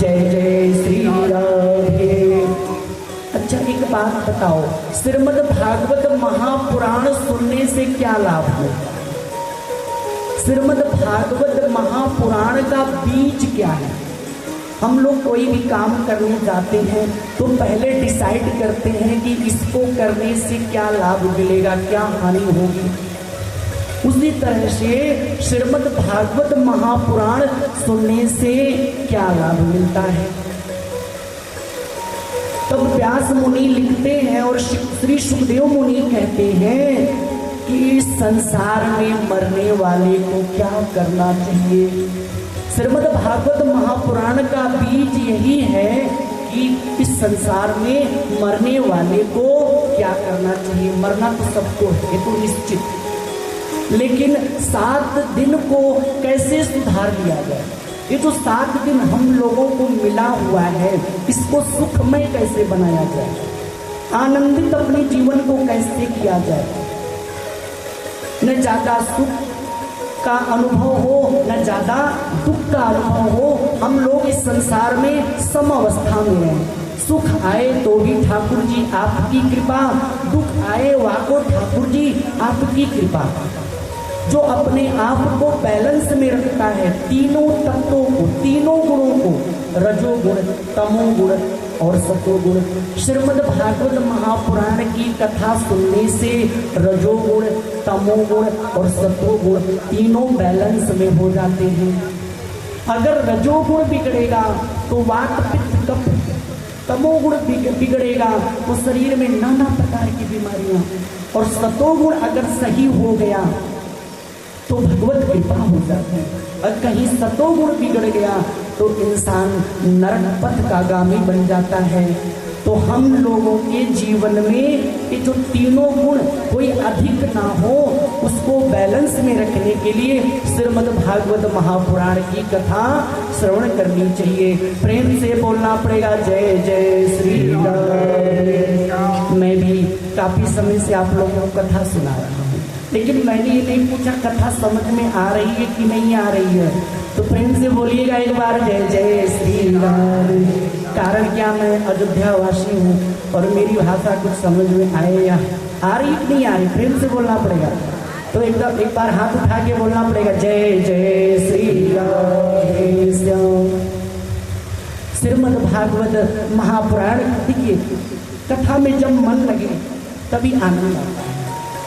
जय जय श्री राधे। अच्छा एक बात बताओ, श्रीमद् भागवत महापुराण सुनने से क्या लाभ है? श्रीमद् भागवत महापुराण का बीज क्या है? हम लोग कोई भी काम करने जाते हैं तो पहले डिसाइड करते हैं कि इसको करने से क्या लाभ मिलेगा, क्या हानि होगी। उसी तरह से श्रीमद् भागवत महापुराण सुनने से क्या लाभ मिलता है। तब व्यास मुनि लिखते हैं और श्री सुखदेव मुनि कहते हैं कि इस संसार में मरने वाले को क्या करना चाहिए। श्रीमद् भागवत महापुराण का बीज यही है कि इस संसार में मरने वाले को क्या करना चाहिए। मरना तो सबको है, तो निश्चित, लेकिन 7 दिन को कैसे सुधार लिया जाए। ये जो 7 दिन हम लोगों को मिला हुआ है इसको सुखमय कैसे बनाया जाए, आनंदित अपने जीवन को कैसे किया जाए। न ज्यादा सुख का अनुभव हो न ज्यादा दुख का अनुभव हो। हम लोग इस संसार में सम अवस्था में हैं। सुख आए तो भी ठाकुर जी आपकी कृपा, दुख आए वाको ठाकुर जी आपकी कृपा। जो अपने आप को बैलेंस में रखता है, तीनों तत्वों को, तीनों गुणों को, रजोगुण तमोगुण और सतोगुण। श्रीमद् भागवत महापुराण की कथा सुनने से रजोगुण तमोगुण और सतोगुण तीनों बैलेंस में हो जाते हैं। अगर रजोगुण बिगड़ेगा तो वात पित्त कफ, तमोगुण बिगड़ेगा तो शरीर में नाना प्रकार की बीमारियां, और सतोगुण अगर सही हो गया तो भगवत कृपा हो जाती है। और कहीं सतोगुण बिगड़ गया तो इंसान नरक पथ का गामी बन जाता है। तो हम लोगों के जीवन में ये जो तीनों गुण कोई अधिक ना हो उसको बैलेंस में रखने के लिए श्रीमद् भागवत महापुराण की कथा श्रवण करनी चाहिए। प्रेम से बोलना पड़ेगा जय जय श्री राम। मैं भी काफी समय से आप लोगों को कथा सुना रहा हूँ, लेकिन मैंने ये नहीं पूछा कथा समझ में आ रही है कि नहीं आ रही है। तो प्रेम से बोलिएगा एक बार जय जय श्री राम। कारण क्या, मैं अयोध्यावासी हूँ और मेरी भाषा कुछ समझ में आए या आ रही कि नहीं आ रही, प्रेम से बोलना पड़ेगा। तो एकदम एक बार हाथ उठा के बोलना पड़ेगा जय जय श्री राम। श्रीमद् भागवत महापुराण देखिए, कथा में जब मन लगे तभी आनंद आता है,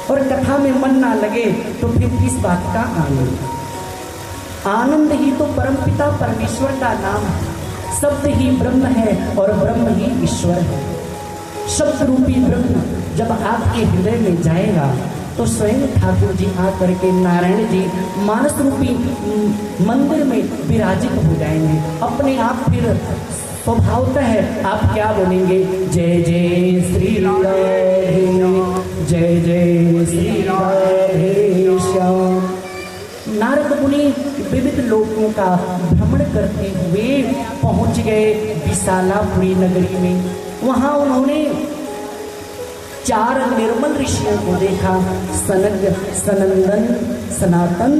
और कथा में मन ना लगे तो फिर किस बात का आनंद। आनंद ही तो परमपिता परमेश्वर का नाम है। शब्द ही ब्रह्म है और ब्रह्म ही ईश्वर है। शब्द रूपी ब्रह्म जब आपके हृदय में जाएगा तो स्वयं ठाकुर जी आकर के नारायण जी मानस रूपी मंदिर में विराजित हो जाएंगे। अपने आप फिर स्वभावतः है आप क्या बोलेंगे, जय जय श्री राधे, जय जय श्री राधे श्याम। नारद मुनि विविध लोकों का भ्रमण करते हुए पहुंच गए विशालापुरी नगरी में। वहां उन्होंने 4 निर्मल ऋषियों को देखा, सनक, सनंदन, सनातन,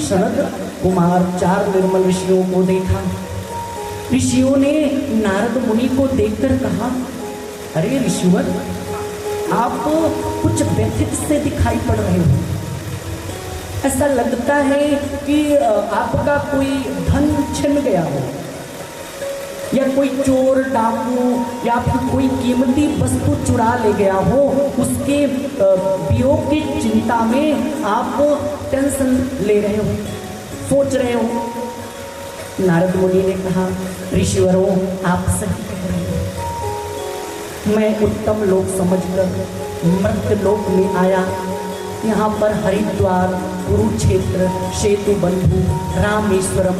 सनत कुमार, 4 निर्मल ऋषियों को देखा। ऋषियों ने नारद मुनि को देखकर कहा, अरे ऋषिवर, आप कुछ व्यथित से दिखाई पड़ रहे हो। ऐसा लगता है कि आपका कोई धन छिन गया हो, या कोई चोर डाकू या फिर कोई कीमती वस्तु चुरा ले गया हो। उसके वियोग की चिंता में आप टेंशन ले रहे हो, सोच रहे हो। नारद मुनि ने कहा, ऋषिवरों, आप सही कह रहे हो। मैं उत्तम लोक समझकर मर्त्य लोक में आया। यहाँ पर हरिद्वार, कुरुक्षेत्र, सेतु बंधु, रामेश्वरम,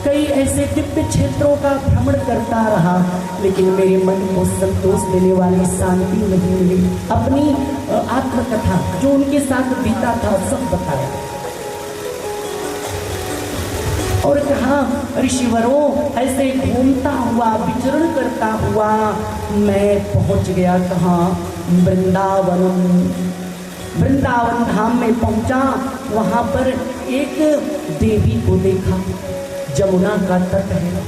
कई ऐसे दिव्य क्षेत्रों का भ्रमण करता रहा, लेकिन मेरे मन को संतोष देने वाली शांति नहीं मिली। अपनी आत्मकथा जो उनके साथ बीता था सब बताया और कहा, ऋषिवरों, ऐसे घूमता हुआ, विचरण करता हुआ मैं पहुंच गया कहाँ? वृंदावन धाम में पहुंचा। वहां पर एक देवी को देखा। जमुना का तट है,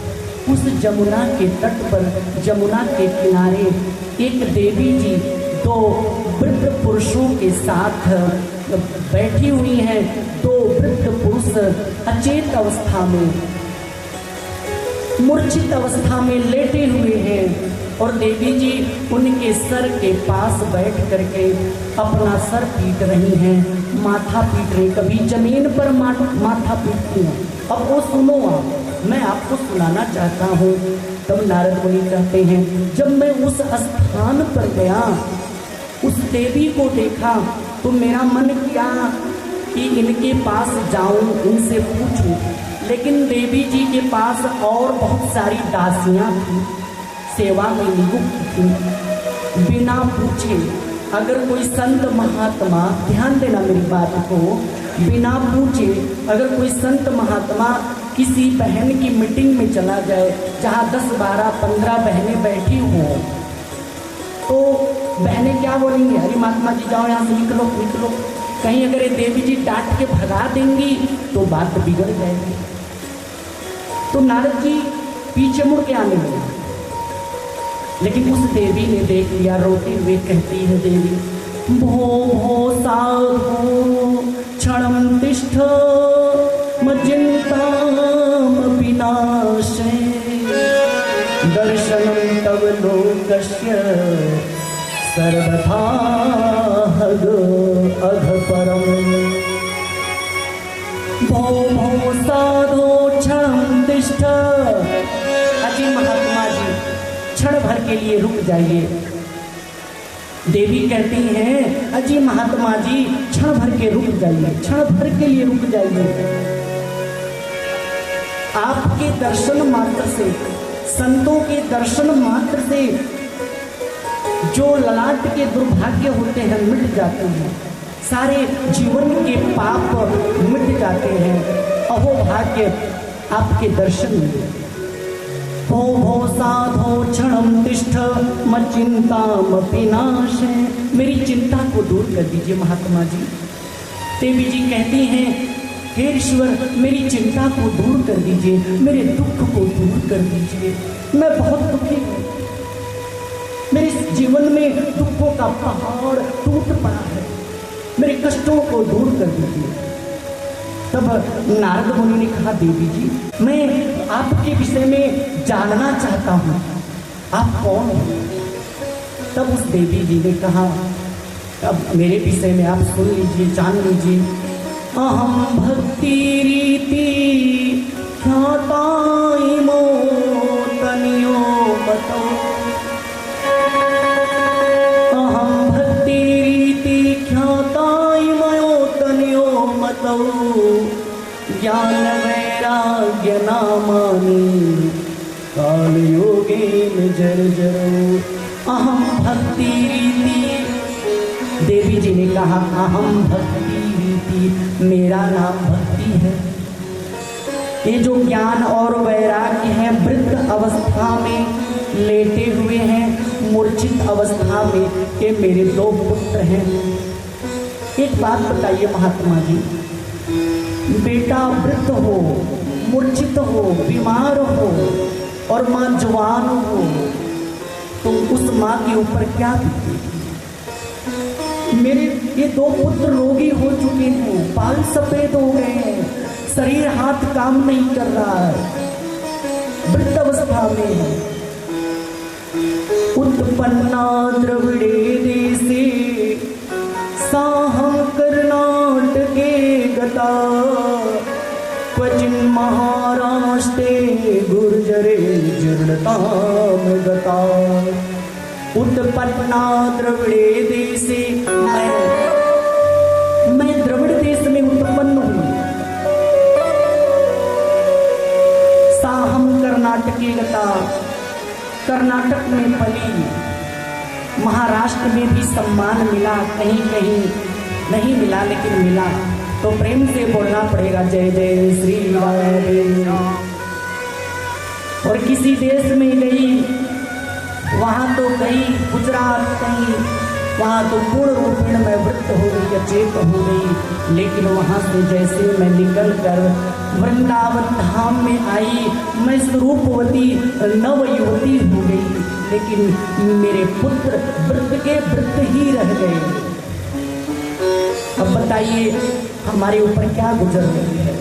उस जमुना के तट पर, जमुना के किनारे एक देवी जी दो वृद्ध पुरुषों के साथ बैठी हुई हैं। दो वृद्ध पुरुष अचेत अवस्था में, मूर्छित अवस्था में लेटे हुए हैं और देवी जी उनके सर के पास बैठ करके अपना सर पीट रही हैं, माथा पीट रही, कभी जमीन पर माथा पीटती हैं। अब वो सुनो, मैं आपको सुनाना चाहता हूँ। तब नारद मुनि कहते हैं, जब मैं उस स्थान पर गया, उस देवी को देखा, तो मेरा मन किया कि इनके पास जाऊं, इनसे पूछूं। लेकिन देवी जी के पास और बहुत सारी दासियां थी, सेवा में नियुक्त थी। बिना पूछे अगर कोई संत महात्मा, ध्यान देना मेरी बात को, बिना पूछे अगर कोई संत महात्मा किसी बहन की मीटिंग में चला जाए, जहाँ 10, 12, 15 बहनें बैठी हों, तो बहनें क्या बोलेंगी? अरे महात्मा जी जाओ यहाँ से, निकलो निकलो। कहीं अगर ये देवी जी डांट के भगा देंगी तो बात बिगड़ जाएगी। तो नारद जी पीछे मुड़ के आने लगे, लेकिन उस देवी ने देख लिया। रोते हुए कहती है देवी, भो भो साधु क्षणं तिष्ठ मज्जिन्ताम विनाशे दर्शनं तव लोकस्य सर्वथा अधपरम्। भो भो साधु क्षणं तिष्ठ। अजी महात्मा जी, क्षण भर के लिए रुक जाइए। देवी कहती हैं, अजी महात्मा जी, क्षण भर के रुक जाइए, क्षण भर के लिए रुक जाइए। आपके दर्शन मात्र से, संतों के दर्शन मात्र से जो ललाट के दुर्भाग्य होते हैं मिट जाते हैं, सारे जीवन के पाप मिट जाते हैं। अहो भाग्य आपके दर्शन में। भो भो साधो क्षणं तिष्ठ मच्चिन्तामपि नाशे। मेरी चिंता को दूर कर दीजिए महात्मा जी। देवी जी कहती हैं, हे ईश्वर, मेरी चिंता को दूर कर दीजिए, मेरे दुख को दूर कर दीजिए। मैं बहुत दुखी हूँ, मेरे जीवन में दुखों का पहाड़ टूट पड़ा है, मेरे कष्टों को दूर कर दीजिए। तब नारद मुनि ने कहा, देवी जी, मैं आपके विषय में जानना चाहता हूँ, आप कौन हो? तब उस देवी जी ने कहा, अब मेरे विषय में आप सुन लीजिए, जान लीजिए। अहम भक्ति रीति ख्याताइमो तनियो बतो। अहम भक्ति रीति ख्याताइमयो तनियो बतो। ज्ञान वैराग्य नामानि काल योगेन जर्जरो। अहम भक्ति रीति। देवी जी ने कहा, अहम भक्ति रीति, मेरा नाम भक्ति है। ये जो ज्ञान और वैराग्य है, वृद्ध अवस्था में लेटे हुए हैं, मूर्छित अवस्था में, ये मेरे दो पुत्र हैं। एक बात बताइए महात्मा जी, बेटा वृद्ध हो, मूर्छित हो, बीमार हो और माँ जवान हो तो उस माँ के ऊपर क्या बीतेगी। मेरे ये दो पुत्र रोगी हो चुके हैं, बाल सफेद हो गए हैं, शरीर हाथ काम नहीं कर रहा है, वृद्ध अवस्था में है। उत्पन्ना द्रविड़े देशे साहं कर्नाटके गता क्वचिन् महाराष्ट्रे गुर्जरे जीर्णतां गता। उत्पन्ना द्रविड़े देशे, मैं द्रविड़ देश में उत्पन्न हूँ। साहम कर्नाटके गता, कर्नाटक में पली, महाराष्ट्र में भी सम्मान मिला, कहीं कहीं नहीं मिला लेकिन मिला, तो प्रेम से बोलना पड़ेगा जय जय श्री राम। और किसी देश में गई, वहाँ तो गई गुजरात, कहीं वहाँ तो पूर्ण रूपेण में वृत्त हो गई, अचेत हो गई, लेकिन वहाँ से जैसे मैं निकल कर वृंदावन धाम में आई, मैं स्वरूपवती नव युवती हो गई, लेकिन मेरे पुत्र वृत्त के वृत्त ही रह गए। अब बताइए हमारे ऊपर क्या गुजर रही है।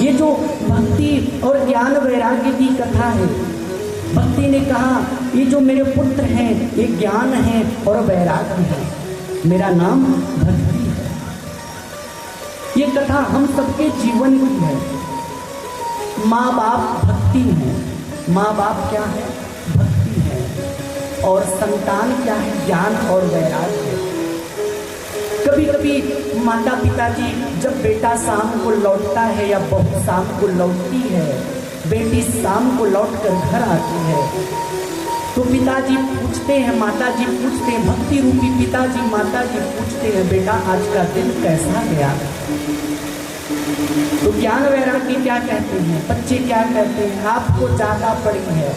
ये जो भक्ति और ज्ञान वैराग्य की कथा है, भक्ति ने कहा ये जो मेरे पुत्र हैं ये ज्ञान है और वैराग्य है, मेरा नाम भक्ति है। ये कथा हम सबके जीवन की है। माँ बाप भक्ति है, माँ बाप क्या है, भक्ति है, और संतान क्या है, ज्ञान और वैराग्य है। कभी कभी माता पिताजी जब बेटा शाम को लौटता है या बहू शाम को लौटती है, बेटी शाम को लौटकर घर आती है, तो पिताजी पूछते हैं, माताजी पूछते हैं, भक्ति रूपी पिताजी माताजी पूछते हैं, बेटा आज का दिन कैसा गया। तो ज्ञान वैराग्य क्या कहते हैं, बच्चे क्या कहते हैं, आपको ज्यादा पड़ी है,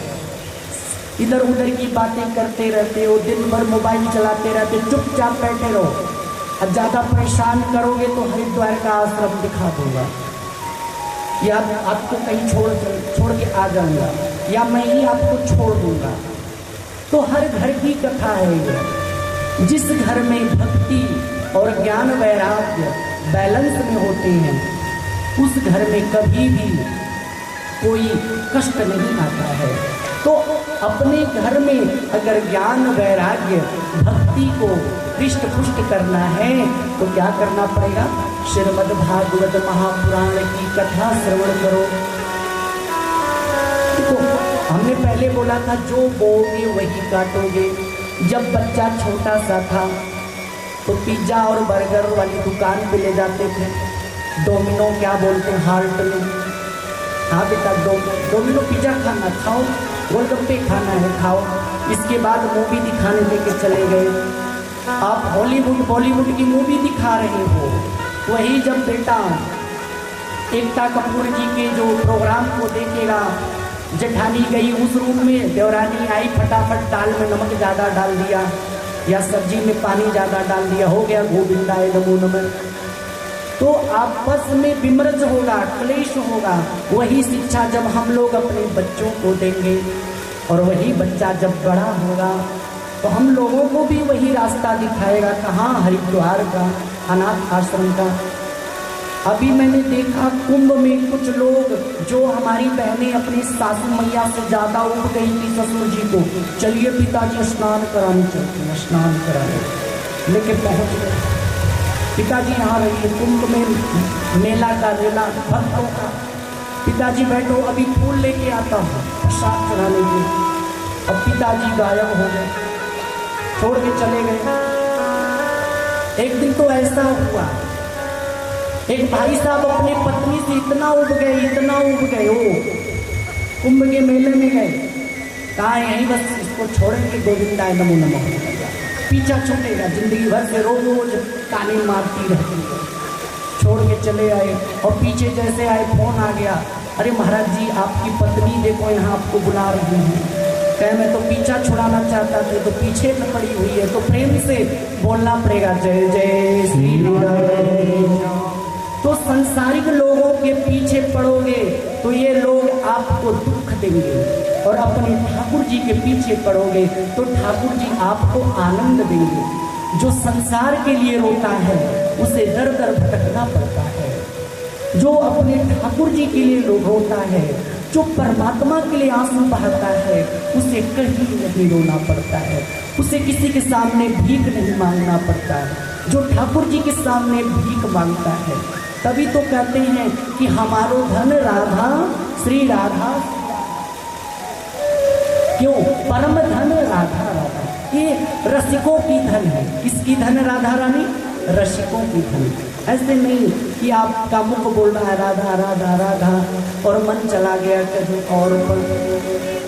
इधर उधर की बातें करते रहते हो, दिन भर मोबाइल चलाते रहते, चुपचाप बैठे रहो, और ज्यादा परेशान करोगे तो हरिद्वार का आश्रम दिखा दूंगा, या आपको कहीं छोड़ के आ जाऊंगा, या मैं ही आपको छोड़ दूंगा। तो हर घर की कथा है ये। जिस घर में भक्ति और ज्ञान वैराग्य बैलेंस में होते हैं, उस घर में कभी भी कोई कष्ट नहीं आता है। तो अपने घर में अगर ज्ञान वैराग्य भक्ति को हृष्ट पुष्ट करना है तो क्या करना पड़ेगा, श्रीमद् भागवत महापुराण की कथा श्रवण करो। तो हमने पहले बोला था जो बोओगे वही काटोगे। जब बच्चा छोटा सा था तो पिज्जा और बर्गर वाली दुकान पे ले जाते थे, डोमिनो क्या बोलते हैं हार्ट में, हाँ बेटा डोमिनो पिज्जा खाना खाओ, गोलगप्पे खाना है खाओ। इसके बाद मूवी दिखाने लेके चले गए, आप हॉलीवुड बॉलीवुड की मूवी दिखा रहे हो, वही जब बेटा एकता कपूर जी के जो प्रोग्राम को देखेगा, जेठानी गई उस रूम में, देवरानी आई, फटाफट दाल में नमक ज़्यादा डाल दिया या सब्जी में पानी ज़्यादा डाल दिया, हो गया गोविंदाय नमो नमः। तो आपस में विमर्श होगा, क्लेश होगा। वही शिक्षा जब हम लोग अपने बच्चों को देंगे और वही बच्चा जब बड़ा होगा तो हम लोगों को भी वही रास्ता दिखाएगा। कहाँ, हरिद्वार का, अनाथ आश्रम का। अभी मैंने देखा कुंभ में कुछ लोग, जो हमारी बहनें अपनी सासू मैया से ज़्यादा उठ गई थी ससुर जी को, चलिए पिताजी स्नान कराने चलते हैं, स्नान कराने लेके पहुँच गए। पिताजी यहाँ रहिए, कुंभ में मेला का मेला भक्तों का, पिताजी बैठो अभी फूल लेके आता हूँ प्रसाद चढ़ाने के। अब पिताजी गायब हो गए, छोड़ के चले गए। एक दिन तो ऐसा हुआ, एक भाई साहब अपनी पत्नी से इतना उब गए हो, कुंभ के मेले में गए, कहा यहीं बस इसको छोड़ेंगे, गोविंदाय नमो नमः, पीछा छूटेगा, जिंदगी भर से रोज ताने मारती रहती है। छोड़ के चले आए और पीछे जैसे आए फोन आ गया, अरे महाराज जी आपकी पत्नी देखो यहाँ आपको बुला रही हैं। कहे मैं तो पीछा छुड़ाना चाहता था, तो पीछे में पड़ी हुई है। तो प्रेम से बोलना पड़ेगा जय जय श्री राम। तो जो संसारिक लोगों के पीछे पड़ोगे तो ये लोग आपको दुख देंगे, और अपने ठाकुर जी के पीछे पड़ोगे तो ठाकुर जी आपको आनंद देंगे। जो संसार के लिए रोता है उसे दर दर भटकना पड़ता है, जो अपने ठाकुर जी के लिए रोता है, जो परमात्मा के लिए आंसू बहाता है, उसे कहीं नहीं रोना पड़ता है, उसे किसी के सामने भीख नहीं मांगना पड़ता है। जो ठाकुर जी के सामने भीख मांगता है, तभी तो कहते हैं कि हमारो धन राधा श्री राधा, क्यों? परम धन राधा राधा। ये रसिकों की धन है। किसकी धन? राधा रानी, रसिकों की धन। ऐसे नहीं कि आपका मुख बोल रहा है राधा राधा राधा और मन चला गया कहीं और पर।